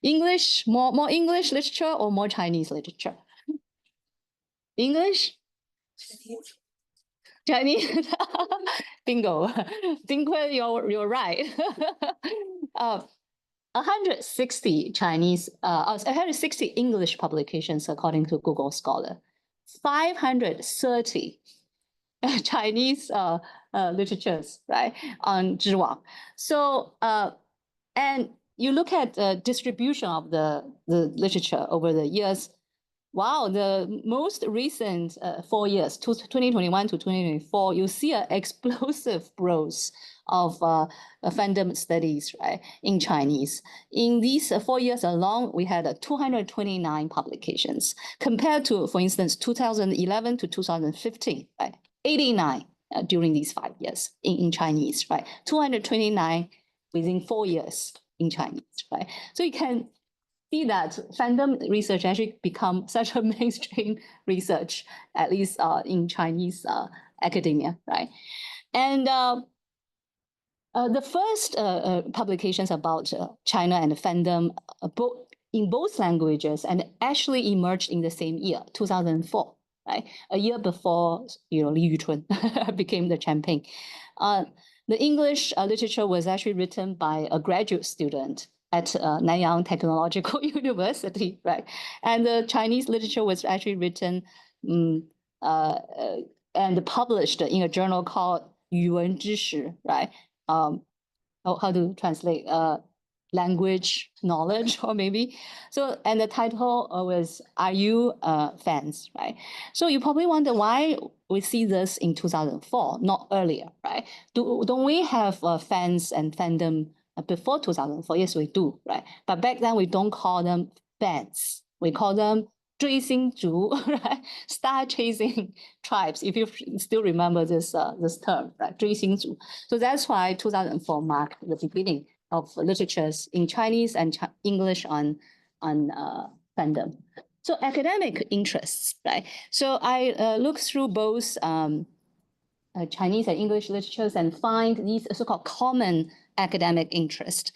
English, more English literature or more Chinese literature? English? Chinese? Bingo. Dingkun, you're right. 160 Chinese, 160 English publications according to Google Scholar, 530 Chinese literatures, right, on ZHANG. So, and you look at the distribution of the literature over the years. Wow, the most recent 4 years, 2021 to 2024, you see an explosive growth of fandom studies, right, in Chinese. In these 4 years alone, we had 229 publications compared to, for instance, 2011 to 2015, right, 89 during these 5 years in Chinese, right, 229 within 4 years in Chinese, right. So you can see that fandom research actually become such a mainstream research, at least in Chinese academia, right? And the first publications about China and fandom in both languages and actually emerged in the same year, 2004, right? A year before, Li Yuchun became the champion. The English literature was actually written by a graduate student at Nanyang Technological University, right? And the Chinese literature was actually written and published in a journal called 语文知识, right? How to translate? language knowledge, or maybe. So, and the title was, Are You Fans, right? So you probably wonder why we see this in 2004, not earlier, right? Don't we have fans and fandom before 2004? Yes, we do, right? But back then we don't call them fans. We call them 追星族, right? Star chasing tribes, if you still remember this term, right? 追星族. So that's why 2004 marked the beginning of literatures in Chinese and English on fandom. So academic interests, right? So I look through both Chinese and English literatures and find these so-called common academic interests.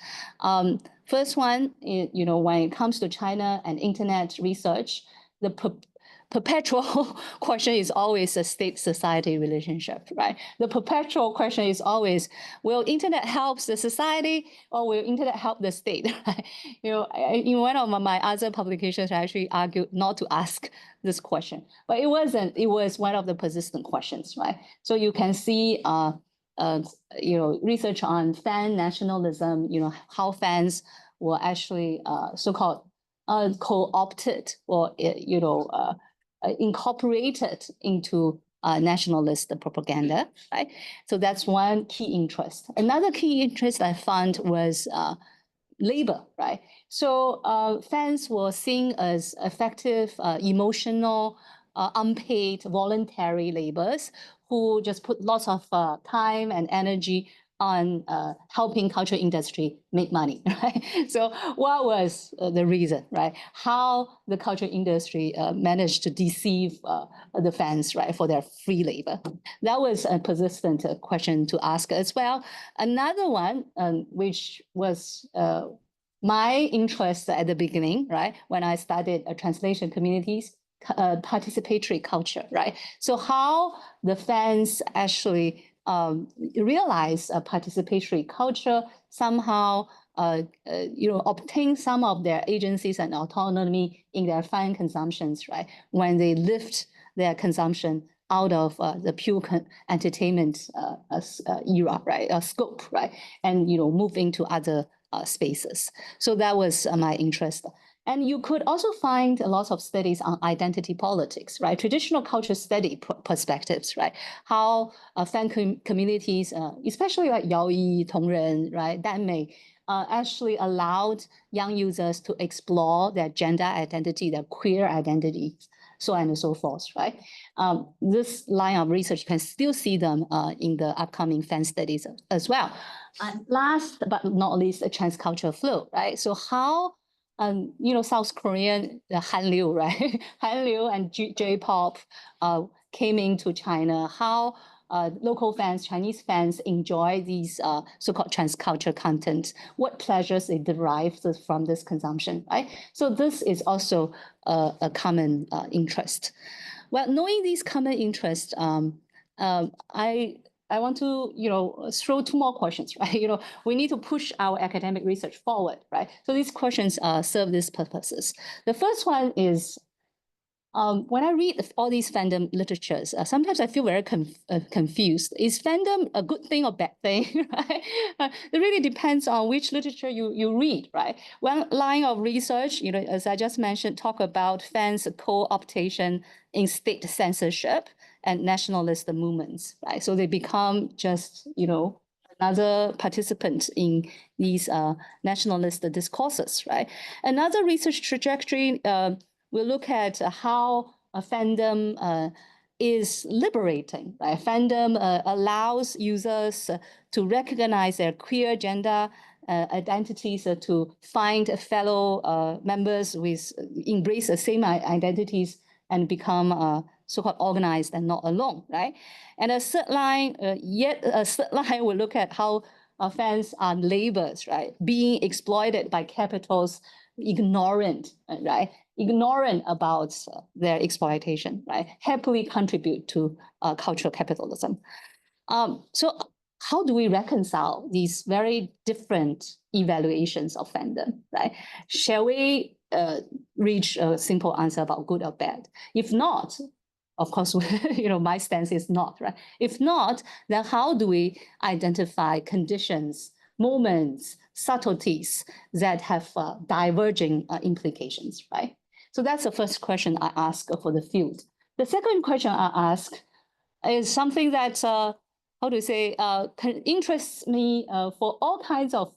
First one, when it comes to China and internet research, the perpetual question is always a state-society relationship, right? The perpetual question is always, will internet help the society or will internet help the state? Right? In one of my other publications, I actually argued not to ask this question, but it wasn't. It was one of the persistent questions, right? So you can see, research on fan nationalism. How fans were actually so-called co-opted or incorporated into nationalist propaganda, right? So that's one key interest. Another key interest I found was labor, right? So fans were seen as effective, emotional, unpaid, voluntary laborers who just put lots of time and energy on helping culture industry make money, right? So what was the reason, right? How the culture industry managed to deceive the fans, right, for their free labor? That was a persistent question to ask as well. Another one, which was my interest at the beginning, right, when I studied translation communities, participatory culture, right? So how the fans actually realize a participatory culture, somehow obtain some of their agencies and autonomy in their fan consumptions, right? When they lift their consumption out of the pure entertainment era, right, scope, right, and move into other spaces. So that was my interest. And you could also find a lot of studies on identity politics, right? Traditional culture study perspectives, right? How fan communities, especially like Yaoi, Tongren, right, Danmei, actually allowed young users to explore their gender identity, their queer identity, so on and so forth, right? This line of research, you can still see them in the upcoming fan studies as well. And last but not least, the transcultural flow, right? So how South Korean, the Hallyu, right? Hallyu and J-pop came into China, how local fans, Chinese fans enjoy these so-called transcultural content, what pleasures they derive from this consumption, right? So this is also a common interest. Well, knowing these common interests, I want to, throw two more questions, right? We need to push our academic research forward, right? So these questions serve these purposes. The first one is, when I read all these fandom literatures, sometimes I feel very confused. Is fandom a good thing or bad thing, right? It really depends on which literature you read, right? One line of research, as I just mentioned, talk about fans' co-optation in state censorship and nationalist movements, right? So they become just, another participant in these nationalist discourses, right? Another research trajectory we'll look at how a fandom is liberating, right? Fandom allows users to recognize their queer gender identities, to find fellow members with embrace the same identities and become so-called organized and not alone, right? And a third line, will look at how fans are laborers, right? Being exploited by capitals, ignorant, right? Ignorant about their exploitation, right? Happily contribute to cultural capitalism. So how do we reconcile these very different evaluations of fandom, right? Shall we reach a simple answer about good or bad? If not, of course, my stance is not, right? If not, then how do we identify conditions moments, subtleties that have diverging implications, right? So that's the first question I ask for the field. The second question I ask is something that, how to say, interests me for all kinds of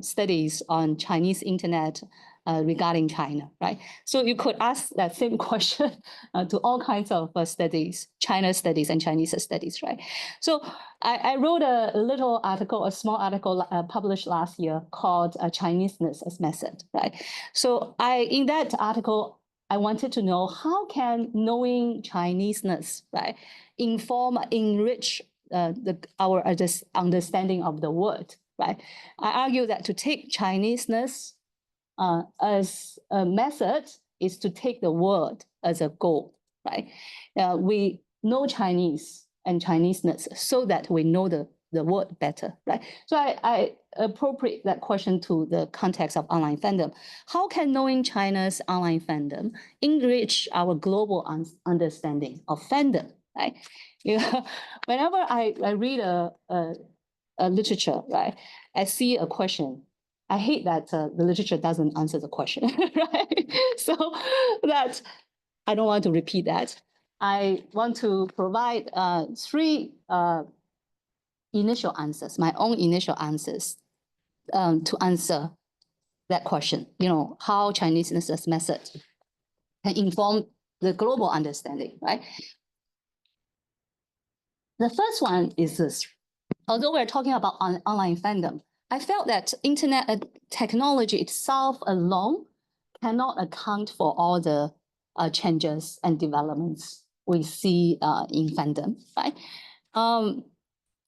studies on Chinese internet regarding China, right? So you could ask that same question to all kinds of studies, China studies and Chinese studies, right? So I wrote a little article, a small article published last year called Chineseness as Method, right? So in that article, I wanted to know how can knowing Chineseness, right, enrich our understanding of the world, right? I argue that to take Chineseness as a method is to take the word as a goal, right? We know Chinese and Chineseness so that we know the word better, right? So I appropriate that question to the context of online fandom. How can knowing China's online fandom enrich our global understanding of fandom, right? Whenever I read a literature, right, I see a question. I hate that the literature doesn't answer the question, right? So that I don't want to repeat that. I want to provide three initial answers, my own initial answers to answer that question. How Chineseness method can inform the global understanding, right? The first one is this. Although we're talking about online fandom, I felt that internet technology itself alone cannot account for all the changes and developments we see in fandom, right?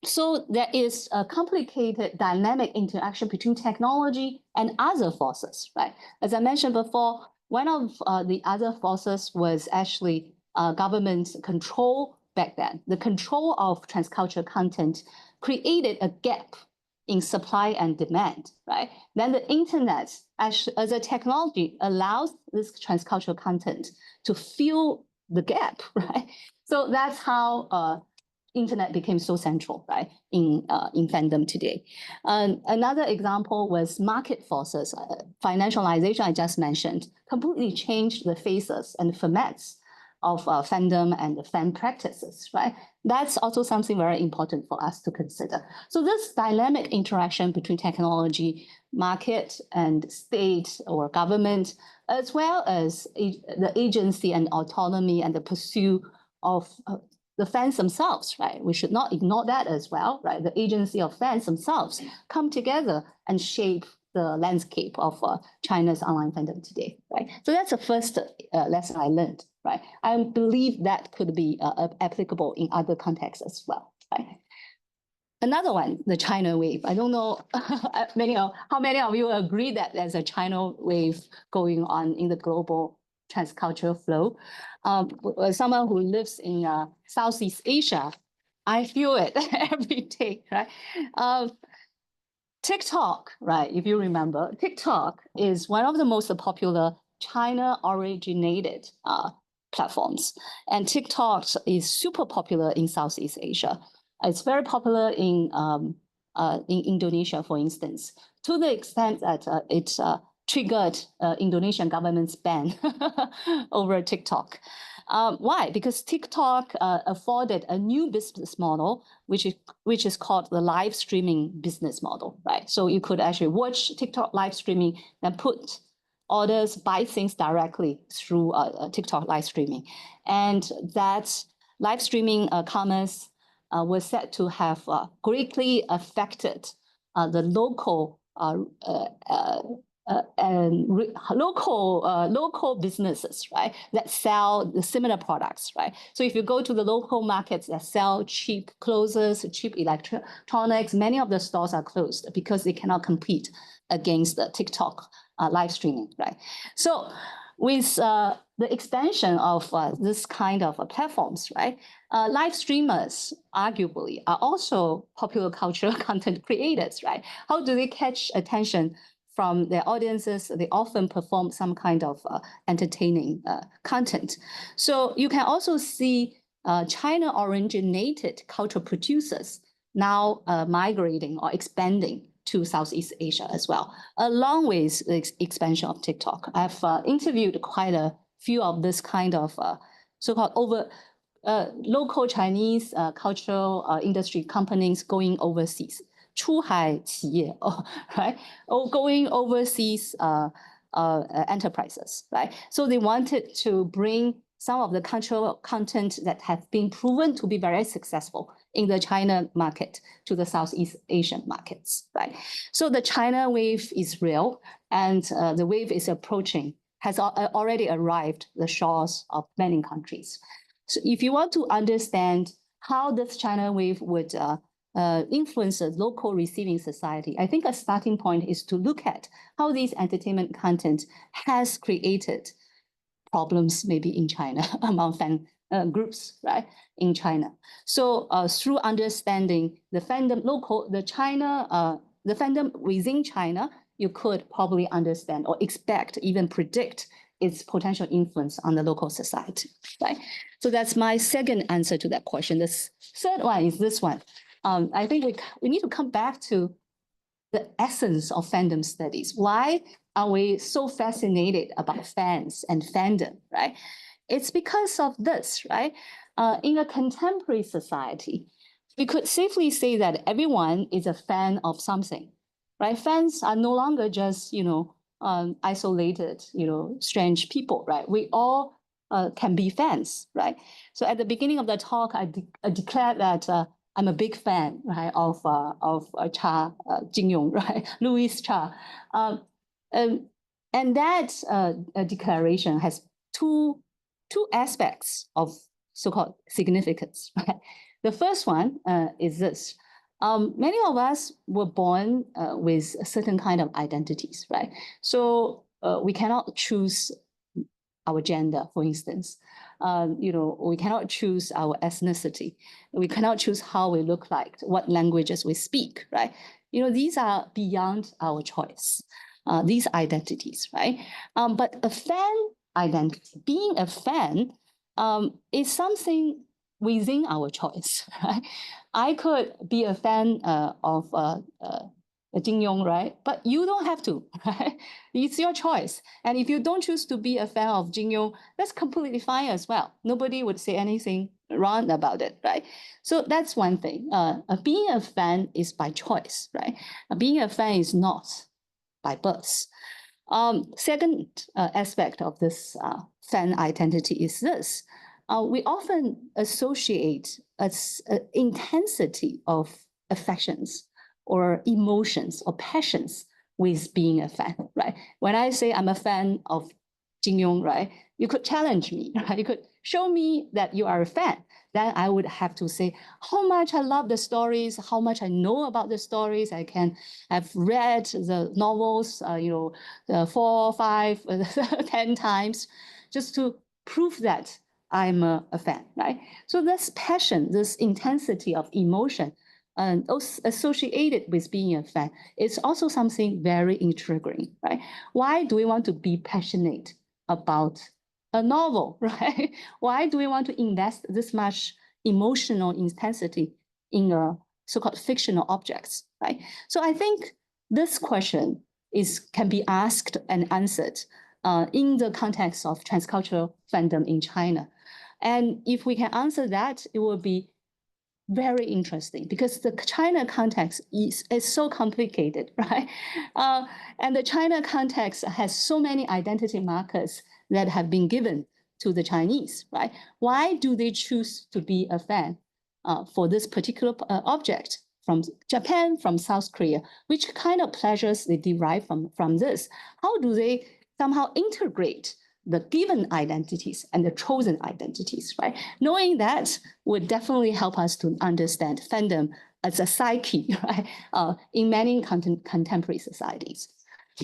So there is a complicated dynamic interaction between technology and other forces, right? As I mentioned before, one of the other forces was actually government control back then. The control of transcultural content created a gap in supply and demand, right? Then the internet as a technology allows this transcultural content to fill the gap, right? So that's how internet became so central, right, in fandom today. Another example was market forces. Financialization, I just mentioned, completely changed the faces and formats of fandom and fan practices, right? That's also something very important for us to consider. So this dynamic interaction between technology, market, and state or government, as well as the agency and autonomy and the pursuit of the fans themselves, right? We should not ignore that as well, right? The agency of fans themselves come together and shape the landscape of China's online fandom today, right? So that's the first lesson I learned, right? I believe that could be applicable in other contexts as well, right? Another one, the China wave. I don't know how many of you agree that there's a China wave going on in the global transcultural flow. Someone who lives in Southeast Asia, I feel it every day, right? TikTok, right? If you remember, TikTok is one of the most popular China-originated platforms, and TikTok is super popular in Southeast Asia. It's very popular in Indonesia, for instance, to the extent that it triggered Indonesian government's ban over TikTok. Why? Because TikTok afforded a new business model, which is called the live streaming business model, right? So you could actually watch TikTok live streaming and put orders, buy things directly through TikTok live streaming. And that live streaming commerce was said to have greatly affected the local local businesses, right, that sell the similar products, right? So if you go to the local markets that sell cheap clothes, cheap electronics, many of the stores are closed because they cannot compete against the TikTok live streaming, right? So with the expansion of this kind of platforms, right, live streamers arguably are also popular cultural content creators, right? How do they catch attention from their audiences? They often perform some kind of entertaining content. So you can also see China-originated cultural producers now migrating or expanding to Southeast Asia as well, along with the expansion of TikTok. I've interviewed quite a few of this kind of so-called local Chinese cultural industry companies going overseas, 出海企业, right? Or going overseas enterprises, right? So they wanted to bring some of the cultural content that have been proven to be very successful in the China market to the Southeast Asian markets, right? So the China wave is real, and the wave is approaching, has already arrived the shores of many countries. So if you want to understand how this China wave would influence the local receiving society, I think a starting point is to look at how these entertainment content has created problems maybe in China among fan groups, right, in China. So through understanding the fandom the fandom within China, you could probably understand or expect, even predict its potential influence on the local society, right? So that's my second answer to that question. The third one is this one. I think we need to come back to the essence of fandom studies. Why are we so fascinated about fans and fandom, right? It's because of this, right? In a contemporary society, we could safely say that everyone is a fan of something, right? Fans are no longer just, isolated, strange people, right? We all can be fans, right? So at the beginning of the talk, I declared that I'm a big fan, right, of Cha Jingyong, right, Louis Cha, and that declaration has two aspects of so-called significance. Right? The first one is this: many of us were born with a certain kind of identities, right? So we cannot choose our gender, for instance. We cannot choose our ethnicity. We cannot choose how we look like, what languages we speak, right? These are beyond our choice, these identities, right? But a fan identity, being a fan, is something within our choice, right? I could be a fan of Jingyong, right? But you don't have to, right? It's your choice. And if you don't choose to be a fan of Jingyong, that's completely fine as well. Nobody would say anything wrong about it, right? So that's one thing. Being a fan is by choice, right? Being a fan is not by birth. Second aspect of this fan identity is this. We often associate an intensity of affections or emotions or passions with being a fan, right? When I say I'm a fan of Jingyong, right, you could challenge me, right? You could show me that you are a fan. Then I would have to say how much I love the stories, how much I know about the stories. I've read the novels, 4, 5, 10 times, just to prove that I'm a fan, right? So this passion, this intensity of emotion, associated with being a fan, is also something very intriguing, right? Why do we want to be passionate about a novel, right? Why do we want to invest this much emotional intensity in a so-called fictional objects, right? So I think this question can be asked and answered in the context of transcultural fandom in China. And if we can answer that, it will be very interesting because the China context is so complicated, right? And the China context has so many identity markers that have been given to the Chinese, right? Why do they choose to be a fan for this particular object from Japan, from South Korea? Which kind of pleasures they derive from this? How do they somehow integrate the given identities and the chosen identities, right? Knowing that would definitely help us to understand fandom as a psyche, right? In many contemporary societies.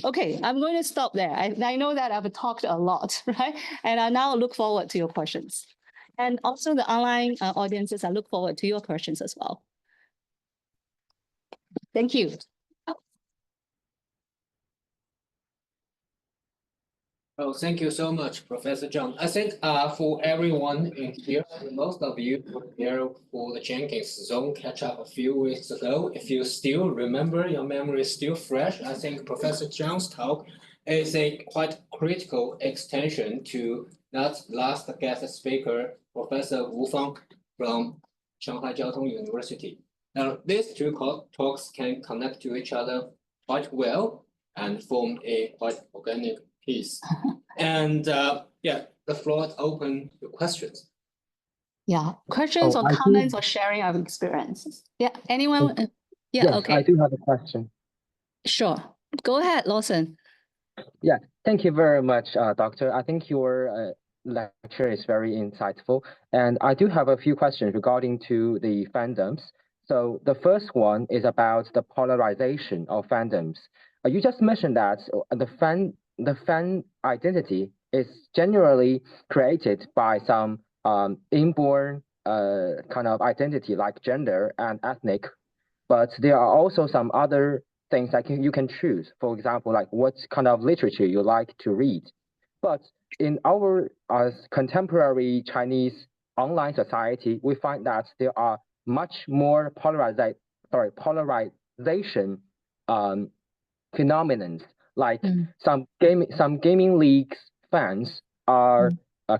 Okay, I'm going to stop there. I know that I've talked a lot, right? And I now look forward to your questions. And also the online audiences, I look forward to your questions as well. Thank you. Oh, thank you so much, Professor Zhang. I think for everyone in here, most of you were here for the Jenkins Zone catch up a few weeks ago. If you still remember, your memory is still fresh, I think Professor Zhang's talk is a quite critical extension to that last guest speaker, Professor Wu Fang from Shanghai Jiao Tong University. Now, these two talks can connect to each other quite well and form a quite organic piece. And yeah, the floor is open to questions. Yeah, questions or comments or sharing of experiences. Yeah, anyone? Yeah, Yes, okay. I do have a question. Sure. Go ahead, Lawson. Yeah, thank you very much, Doctor. I think your lecture is very insightful. And I do have a few questions regarding to the fandoms. So the first one is about the polarization of fandoms. You just mentioned that the fan identity is generally created by some inborn kind of identity like gender and ethnic, but there are also some other things that you can choose. For example, like what kind of literature you like to read. But in our contemporary Chinese online society, we find that there are much more polarization phenomenons. Like some gaming leagues fans are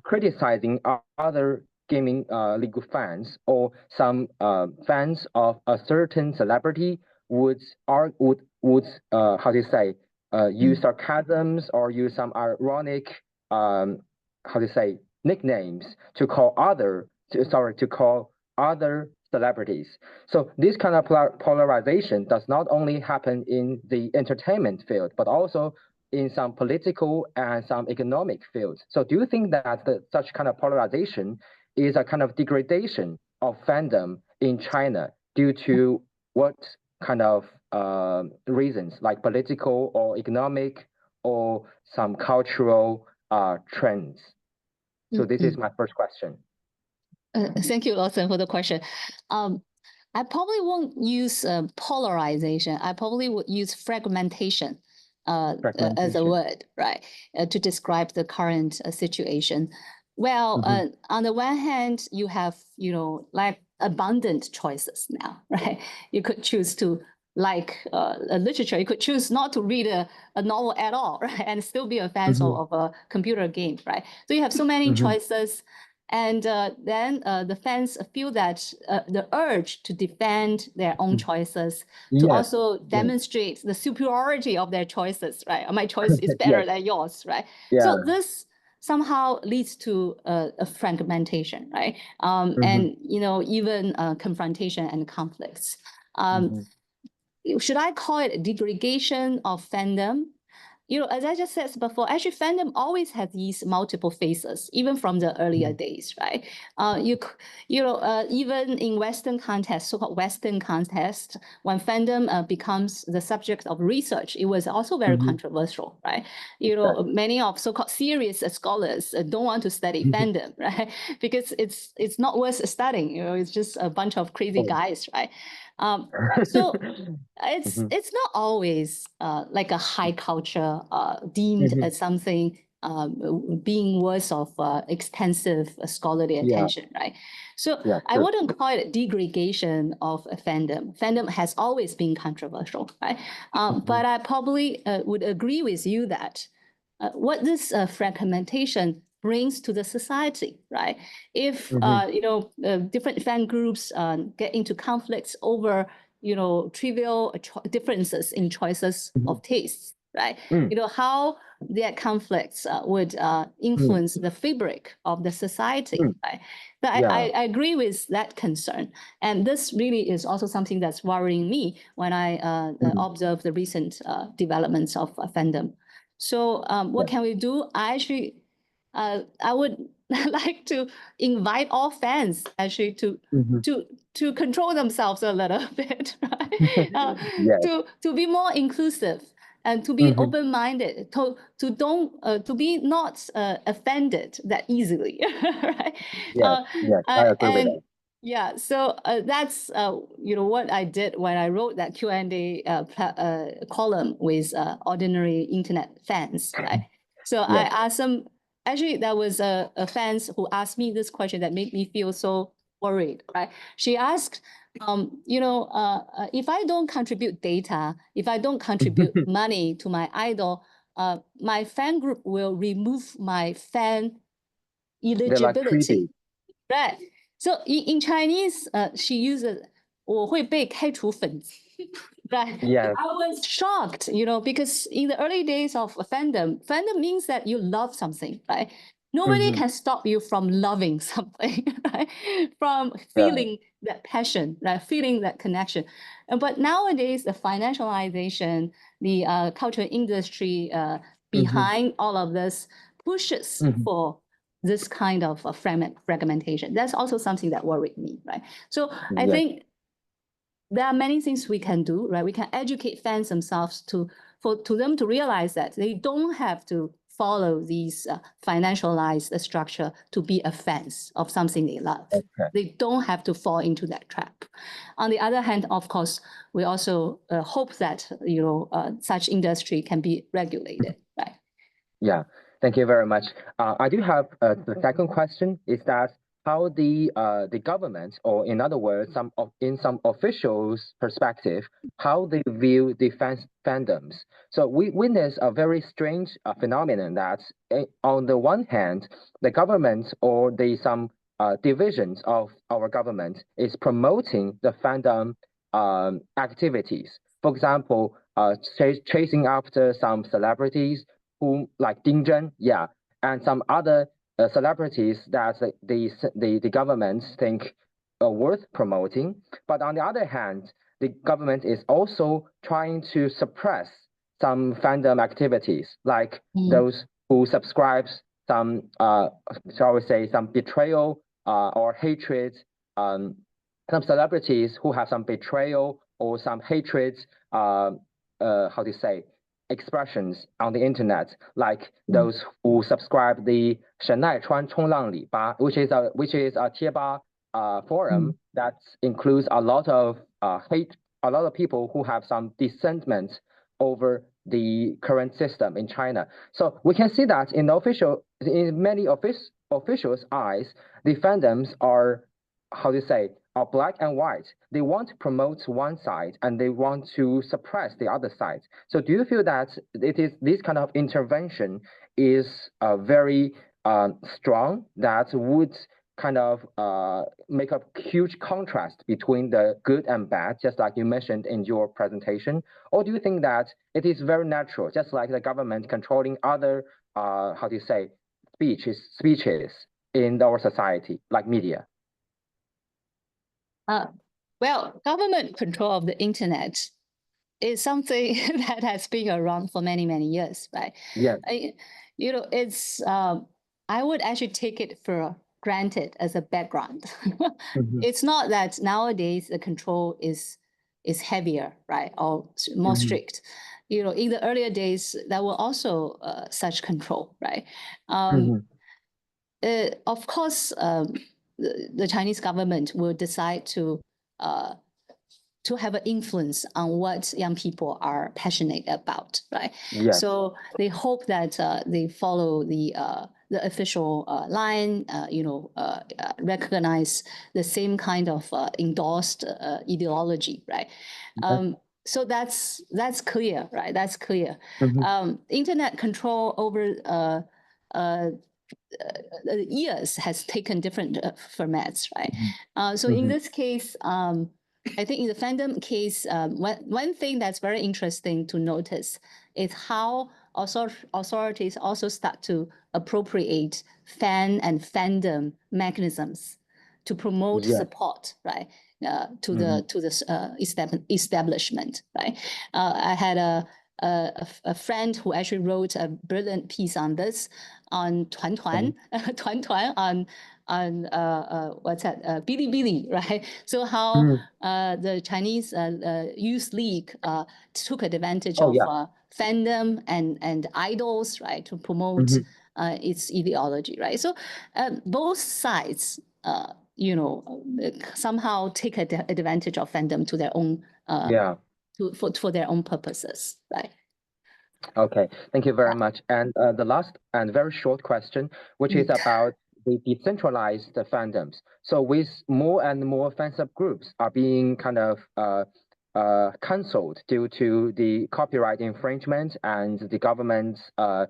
criticizing other gaming league fans, or some fans of a certain celebrity would how do you say use sarcasms or use some ironic how do you say nicknames to call other celebrities. So this kind of polarization does not only happen in the entertainment field, but also in some political and some economic fields. So do you think that such kind of polarization is a kind of degradation of fandom in China due to what kind of reasons, like political or economic or some cultural trends? So this is my first question. Thank you, Lawson, for the question. I probably won't use polarization. I probably would use fragmentation, as a word, right, to describe the current situation. Well, on the one hand, you have, like abundant choices now, right? You could choose to like a literature. You could choose not to read a novel at all, right? And still be a fan of a computer game, right? So you have so many choices. And then the fans feel that the urge to defend their own choices, to also demonstrate the superiority of their choices, right? My choice is better than yours, right? So this somehow leads to a fragmentation, right? And even confrontation and conflicts. Should I call it degradation of fandom? As I just said before, actually fandom always had these multiple phases, even from the earlier days, right? Even in Western context, so-called Western context, when fandom becomes the subject of research, it was also very controversial, right? Many of so-called serious scholars don't want to study fandom, right? Because it's not worth studying. It's just a bunch of crazy guys, right? So it's not always like a high culture deemed as something being worth of extensive scholarly attention, right? So I wouldn't call it degradation of a fandom. Fandom has always been controversial, right? But I probably would agree with you that what this fragmentation brings to the society, right? If different fan groups get into conflicts over trivial differences in choices of tastes, right? How their conflicts would influence the fabric of the society, right? So I agree with that concern. And this really is also something that's worrying me when I observe the recent developments of fandom. So what can we do? I would like to invite all fans actually to control themselves a little bit, right? To be more inclusive and to be open-minded, to be not offended that easily, right? I agree with that. Yeah, so that's what I did when I wrote that Q&A column with ordinary internet fans, right? So I asked them, actually, there was a fans who asked me this question that made me feel so worried, right? She asked, if I don't contribute data, if I don't contribute money to my idol, my fan group will remove my fan eligibility. Right. So in Chinese, she uses 我会被开除粉丝. Right. Yes. I was shocked, because in the early days of fandom means that you love something, right? Nobody can stop you from loving something, right? From feeling that passion, right? Feeling that connection. But nowadays, the financialization, the culture industry behind all of this pushes for this kind of fragmentation. That's also something that worried me, right? So I think there are many things we can do, right? We can educate fans themselves to them to realize that they don't have to follow these financialized structure to be a fans of something they love. Okay. They don't have to fall into that trap. On the other hand, of course, we also hope that such industry can be regulated, right? Yeah, thank you very much. I do have the second question is that how the government, or in other words, in some officials' perspective, how they view the fandoms. So we witness a very strange phenomenon that on the one hand, the government or some divisions of our government is promoting the fandom activities. For example, chasing after some celebrities who like Dingkun, and some other celebrities that the government think are worth promoting. But on the other hand, the government is also trying to suppress some fandom activities, like those who subscribes some, shall we say, some betrayal or hatred, some celebrities who have some betrayal or some hatred, how to say, expressions on the internet, like those who subscribe the 神奈川冲浪里吧, which is a 贴吧 forum that includes a lot of a lot of people who have some dissentment over the current system in China. So we can see that in many officials' eyes, the fandoms are, how to say, are black and white. They want to promote one side and they want to suppress the other side. So do you feel that this kind of intervention is very strong, that would kind of make a huge contrast between the good and bad, just like you mentioned in your presentation? Or do you think that it is very natural, just like the government controlling other, how do you say, speeches in our society, like media? Well, government control of the internet is something that has been around for many, many years, right? Yeah. It's I would actually take it for granted as a background. It's not that nowadays the control is heavier, right, or more strict. In the earlier days, there were also such control, right? Of course, the Chinese government will decide to have an influence on what young people are passionate about, right? Yeah. So they hope that they follow the official line, recognize the same kind of endorsed ideology, right? So that's clear, right? That's clear. Internet control over years has taken different formats, right? So in this case, I think in the fandom case, one thing that's very interesting to notice is how authorities also start to appropriate fan and fandom mechanisms to promote support, right, to the establishment, right? I had a friend who actually wrote a brilliant piece on this on Tuan on what's that, Bilibili, right? So how the Chinese Youth League took advantage of fandom and idols, right, to promote its ideology, right? So both sides, somehow take advantage of fandom to their own, for their own purposes, right? Okay, thank you very much. And the last and very short question, which is about the decentralized fandoms. So with more and more fan sub groups are being kind of cancelled due to the copyright infringement and the government's how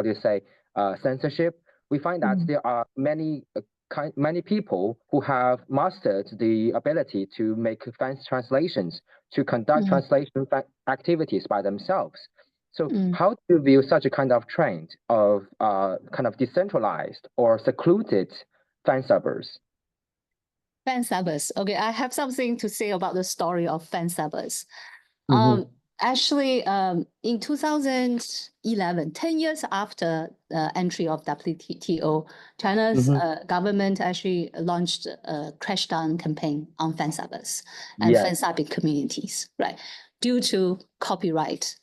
do you say censorship, we find that there are many people who have mastered the ability to make fans translations, to conduct translation activities by themselves. So how do you view such a kind of trend of kind of decentralized or secluded fan subbers? Fan subbers. Okay, I have something to say about the story of fan subbers. Actually, in 2011, 10 years after the entry of WTO, China's government actually launched a crash down campaign on fan subbers and fan subbing communities, right? Due to copyright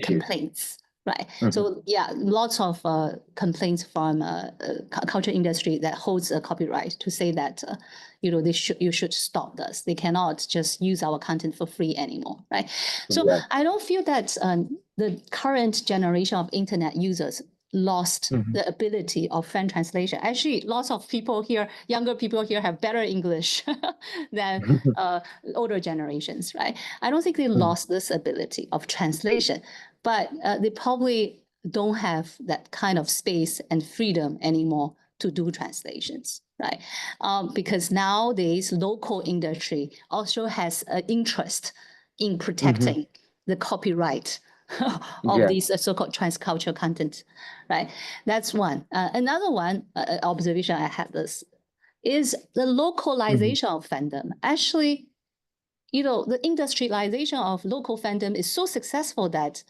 complaints. Right. So yeah, lots of complaints from culture industry that holds a copyright to say that you should stop this. They cannot just use our content for free anymore. Right. So I don't feel that the current generation of internet users lost the ability of fan translation. Actually, lots of people here, younger people here, have better English than older generations. Right. I don't think they lost this ability of translation. But they probably don't have that kind of space and freedom anymore to do translations, right? Because nowadays, local industry also has an interest in protecting the copyright of these so-called transcultural content, right? That's one. Another one observation I had this is the localization of fandom. Actually, the industrialization of local fandom is so successful that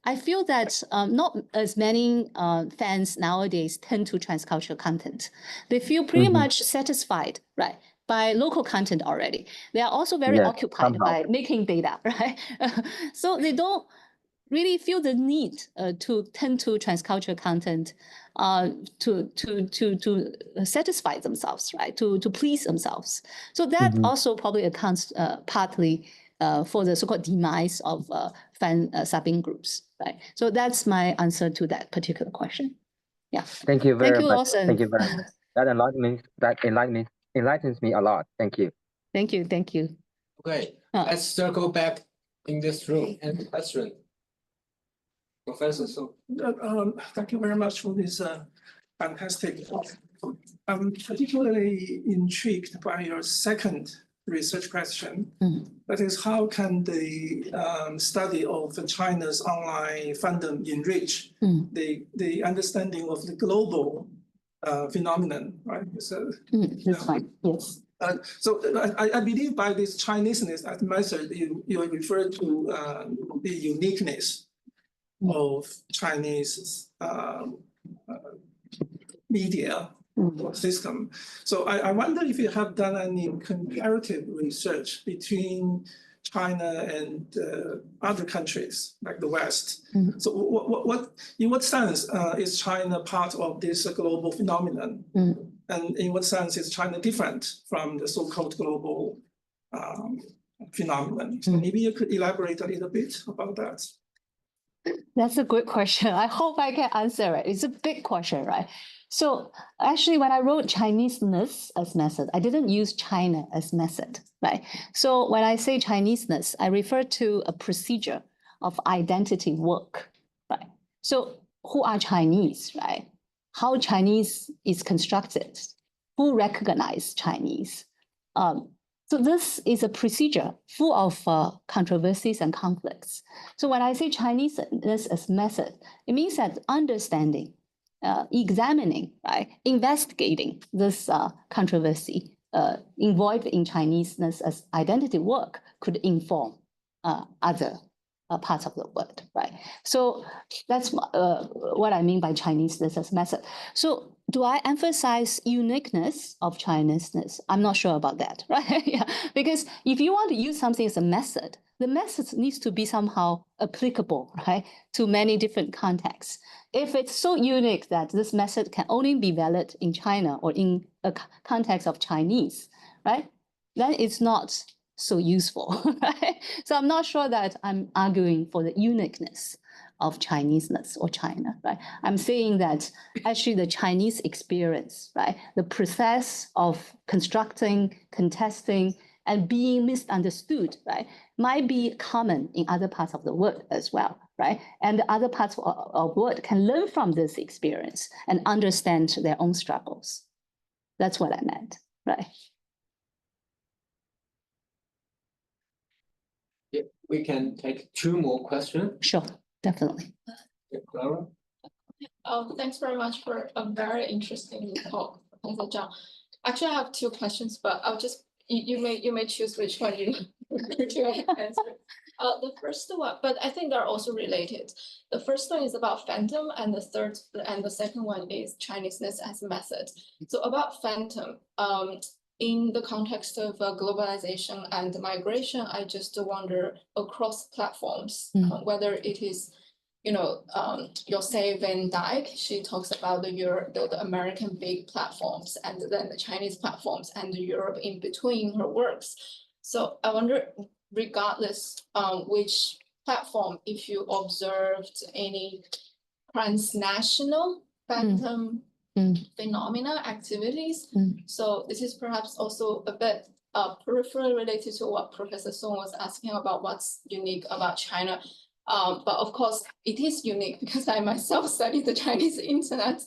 I feel that not as many fans nowadays tend to transcultural content. They feel pretty much satisfied, right, by local content already. They are also very occupied by making data, right? So they don't really feel the need to tend to transcultural content to satisfy themselves, right? To please themselves. So that also probably accounts partly for the so-called demise of fan subbing groups, right? So that's my answer to that particular question. Yeah. Thank you very much. Lawson. Thank you very much. That enlightens me a lot. Thank you. Thank you. Thank you. Okay, let's circle back in this room and question. Professor, so thank you very much for this fantastic talk. I'm particularly intrigued by your second research question. That is, how can the study of China's online fandom enrich the understanding of the global phenomenon, right? So, that's fine. Yes. So I believe by this Chineseness as method, you refer to the uniqueness of Chinese media system. So I wonder if you have done any comparative research between China and other countries like the West. So in what sense is China part of this global phenomenon? And in what sense is China different from the so-called global phenomenon? So maybe you could elaborate a little bit about that. That's a good question. I hope I can answer it. It's a big question, right? So actually, when I wrote Chineseness as method, I didn't use China as method, right? So when I say Chineseness, I refer to a procedure of identity work, right? So who are Chinese, right? How Chinese is constructed? Who recognize Chinese? So this is a procedure full of controversies and conflicts. So when I say Chineseness as method, it means that understanding, examining, right, investigating this controversy involved in Chineseness as identity work could inform other parts of the world, right? So that's what I mean by Chineseness as method. So do I emphasize uniqueness of Chineseness? I'm not sure about that, right? Yeah, because if you want to use something as a method, the method needs to be somehow applicable, right, to many different contexts. If it's so unique that this method can only be valid in China or in a context of Chinese, right, then it's not so useful, right? So I'm not sure that I'm arguing for the uniqueness of Chineseness or China, right? I'm saying that actually the Chinese experience, right? The process of constructing, contesting, and being misunderstood, right? Might be common in other parts of the world as well, right? And the other parts of the world can learn from this experience and understand their own struggles. That's what I meant, right? Yeah, we can take 2 more questions. Sure, definitely. Yeah, Clara? Thanks very much for a very interesting talk, Professor Zhang. Actually, I have 2 questions, but I'll just you may choose which one you to answer. The first one, but I think they're also related. The first one is about Fandom, and the second one is Chineseness as a method. So about Fandom, in the context of globalization and migration, I just wonder across platforms, whether it is, Yosef Van Dyke, she talks about the American big platforms and then the Chinese platforms and Europe in between her works. So I wonder, regardless which platform, if you observed any transnational Fandom phenomena activities. So this is perhaps also a bit peripherally related to what Professor Song was asking about what's unique about China. But of course, it is unique because I myself studied the Chinese internet.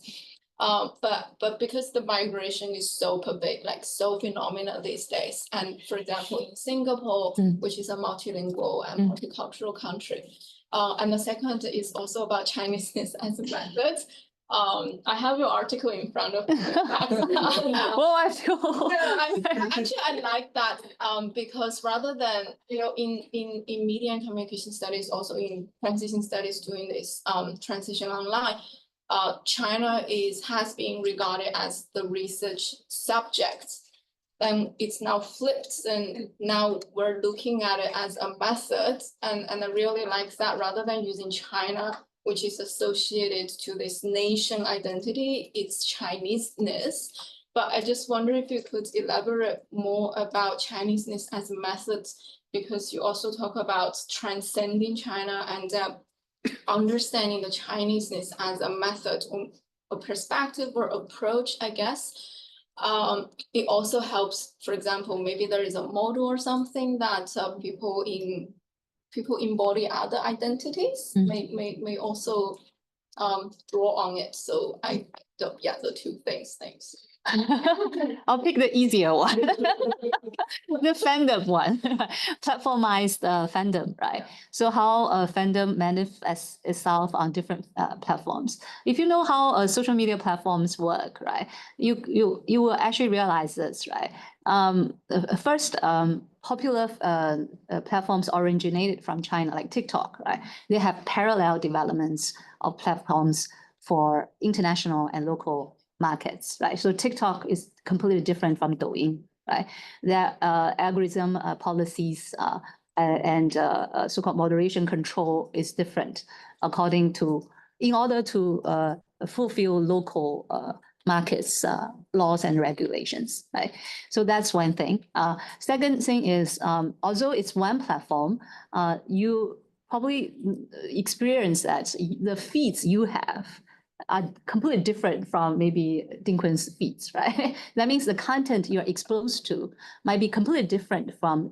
But because the migration is so big, like so phenomenal these days. And for example, in Singapore, which is a multilingual and multicultural country. And the second is also about Chineseness as a method. I have your article in front of me. Well, I feel actually I like that because rather than in media and communication studies, also in transition studies doing this transition online, China has been regarded as the research subject. Then it's now flipped, and now we're looking at it as a method, and I really like that rather than using China, which is associated to this nation identity, it's Chineseness. But I just wonder if you could elaborate more about Chineseness as a method, because you also talk about transcending China and understanding the Chineseness as a method, or a perspective or approach, I guess. It also helps, for example, maybe there is a model or something that people embody other identities, may also draw on it. So the 2 things. Thanks. I'll pick the easier one. The fandom one, platformized fandom, right? So how fandom manifests itself on different platforms. If you know how social media platforms work, right, you will actually realize this, right? First, popular platforms originated from China, like TikTok, right? They have parallel developments of platforms for international and local markets, right? So TikTok is completely different from Douyin, right? Their algorithm policies and so-called moderation control is different in order to fulfill local markets laws and regulations, right? So that's one thing. Second thing is, although it's one platform, you probably experience that the feeds you have are completely different from maybe Dingkun's feeds, right? That means the content you're exposed to might be completely different from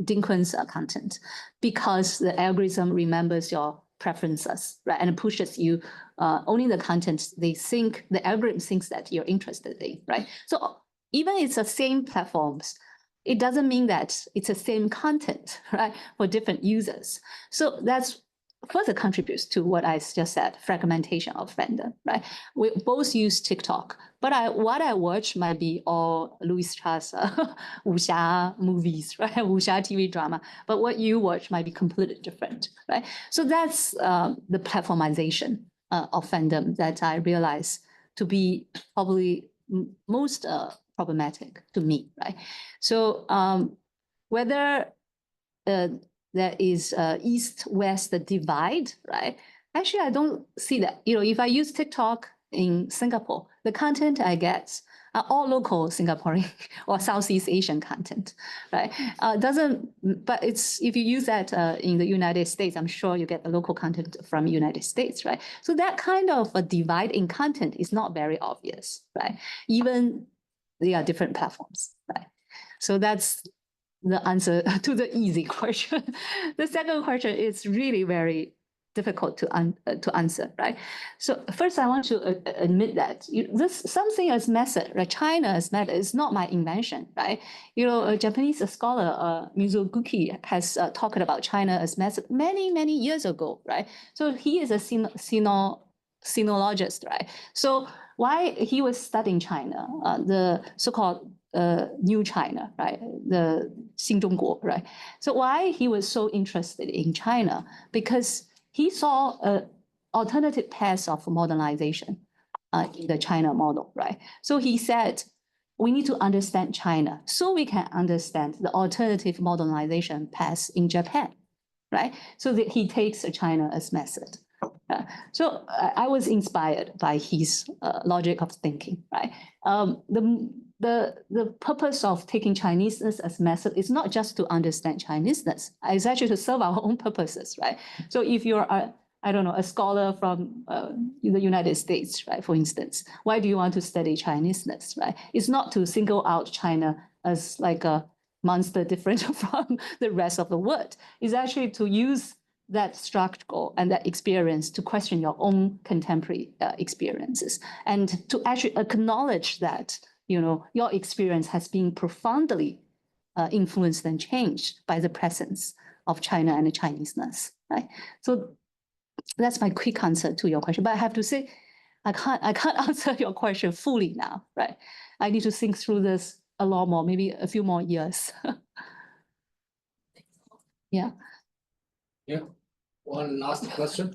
Dingkun's content, because the algorithm remembers your preferences, right? And pushes you only the content the algorithm thinks that you're interested in, right? So even it's the same platforms, it doesn't mean that it's the same content, right? For different users. So that's further contributes to what I just said, fragmentation of fandom, right? We both use TikTok, but what I watch might be all Louis Cha's wuxia movies, right? Wuxia TV drama, but what you watch might be completely different, right? So that's the platformization of fandom that I realize to be probably most problematic to me, right? So whether there is East-West divide, right? Actually, I don't see that. If I use TikTok in Singapore, the content I get all local Singaporean or Southeast Asian content, right? But if you use that in the United States, I'm sure you get the local content from United States, right? So that kind of a divide in content is not very obvious, right? Even they are different platforms, right? So that's the answer to the easy question. The second question is really very difficult to answer, right? So first, I want to admit that this something as method, right? China as method is not my invention, right? A Japanese scholar, Mizuguchi, has talked about China as method many years ago, right? So he is a sinologist, right? So why he was studying China, the so-called New China, right? The 新中国, right? So why he was so interested in China? Because he saw an alternative path of modernization in the China model, right? So he said, we need to understand China so we can understand the alternative modernization path in Japan, right? So that he takes China as method. So I was inspired by his logic of thinking, right? The purpose of taking Chineseness as method is not just to understand Chineseness, it's actually to serve our own purposes, right? So if you're a scholar from the United States, right, for instance, why do you want to study Chineseness, right? It's not to single out China as like a monster different from the rest of the world. It's actually to use that struggle and that experience to question your own contemporary experiences and to actually acknowledge that your experience has been profoundly influenced and changed by the presence of China and the Chineseness, right? So that's my quick answer to your question. But I have to say, I can't answer your question fully now, right? I need to think through this a lot more, maybe a few more years. Yeah. Yeah. One last question.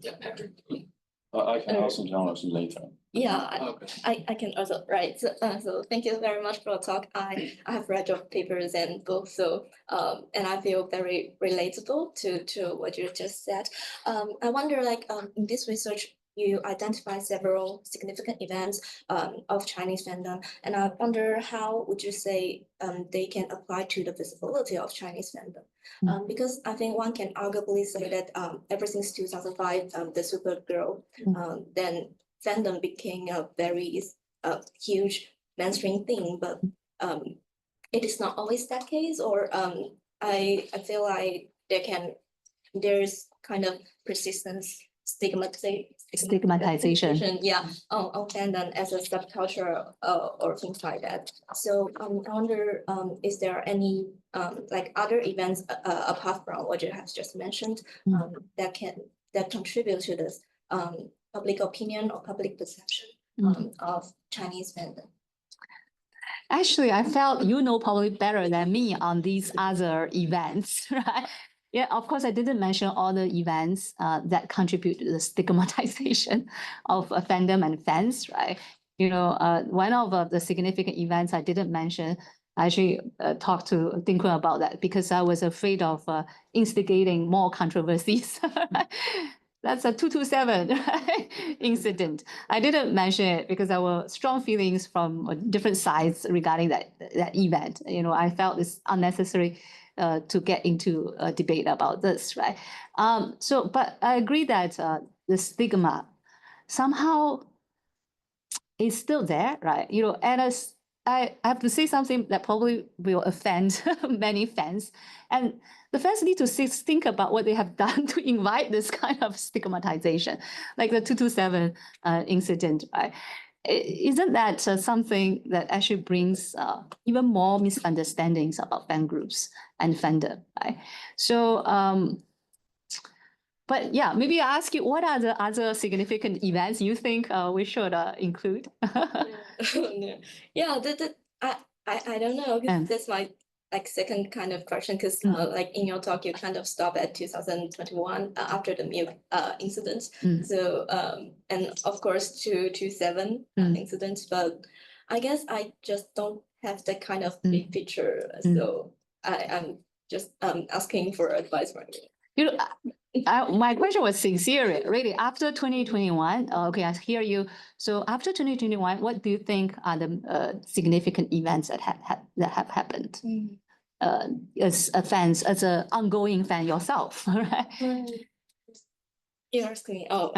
I can ask some journalists later. Yeah, Okay. I can also, right. So thank you very much for the talk. I have read your papers and books, so and I feel very relatable to what you just said. I wonder, like, in this research, you identify several significant events of Chinese fandom, and I wonder how would you say they can apply to the visibility of Chinese fandom? Because I think one can arguably say that ever since 2005, the Supergirl, then fandom became a very huge mainstream thing, but it is not always that case, or I feel like there's kind of persistence Stigmatization. Yeah, on fandom as a subculture or things like that. So I wonder, is there any like other events apart from what you have just mentioned that contribute to this public opinion or public perception of Chinese fandom? Actually, I felt probably better than me on these other events, right? Yeah, of course, I didn't mention all the events that contribute to the stigmatization of fandom and fans, right? One of the significant events I didn't mention, I actually talked to Dingkun about that because I was afraid of instigating more controversies. That's a 227 right? Incident. I didn't mention it because there were strong feelings from different sides regarding that event. I felt it's unnecessary to get into a debate about this, right? But I agree that the stigma somehow is still there, right? And as I have to say something that probably will offend many fans, and the fans need to think about what they have done to invite this kind of stigmatization, like the 227 incident, right? Isn't that something that actually brings even more misunderstandings about fan groups and fandom, right? So, but yeah, maybe I ask you, what are the other significant events you think we should include? Yeah, I don't know, because that's my second kind of question, because like in your talk, you kind of stop at 2021 after the milk incident. So and of course 227 incidents, but I guess I just don't have that kind of big picture. So I'm just asking for advice from you. My question was sincere, really. After 2021, okay, I hear you. So after 2021, what do you think are the significant events that have happened? As a fan, as an ongoing fan yourself, right? You're asking, oh.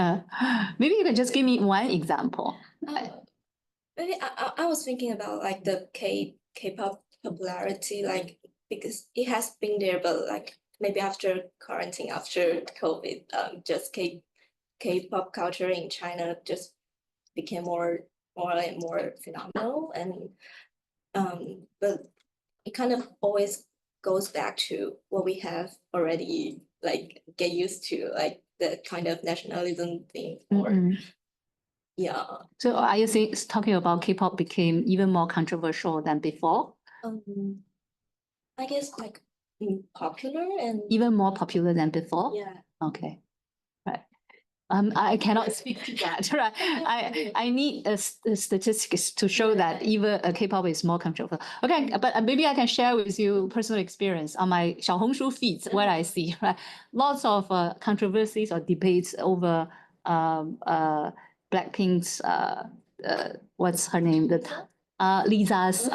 Maybe you can just give me one example. Maybe I was thinking about like the K-pop popularity, like because it has been there, but like maybe after quarantine, after COVID, just K-pop culture in China just became more and more phenomenal, and but it kind of always goes back to what we have already like get used to, like the kind of nationalism thing, or yeah. So are you talking about K-pop became even more controversial than before? I guess like popular and even more popular than before? Yeah. Okay, right. I cannot speak to that, right? I need statistics to show that even K-pop is more controversial. Okay, but maybe I can share with you personal experience on my Xiaohongshu feeds, what I see, right? Lots of controversies or debates over Blackpink's what's her name? Lisa's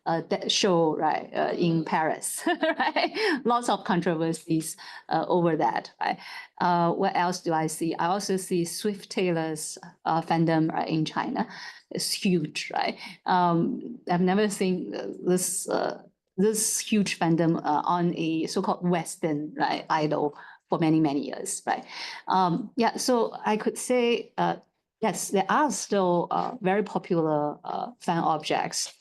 that show, right, in Paris, right? Lots of controversies over that, right? What else do I see? I also see Swift Taylor's fandom in China. It's huge, right? I've never seen this huge fandom on a so-called Western, right, idol for many years, right? Yeah, so I could say, yes, there are still very popular fan objects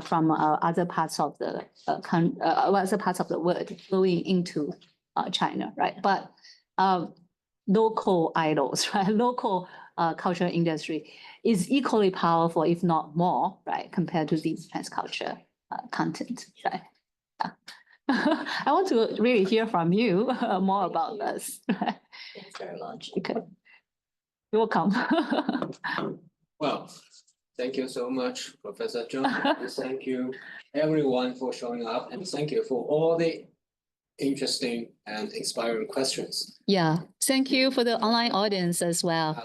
from other parts of the other parts of the world flowing into China, right? But local idols, right? Local cultural industry is equally powerful, if not more, right? Compared to these transculture content, right? Yeah. I want to really hear from you more about this. Right? Thanks very much. Okay. You're welcome. Well, thank you so much, Professor Zhang. And thank you everyone for showing up, and thank you for all the interesting and inspiring questions. Yeah, thank you for the online audience as well.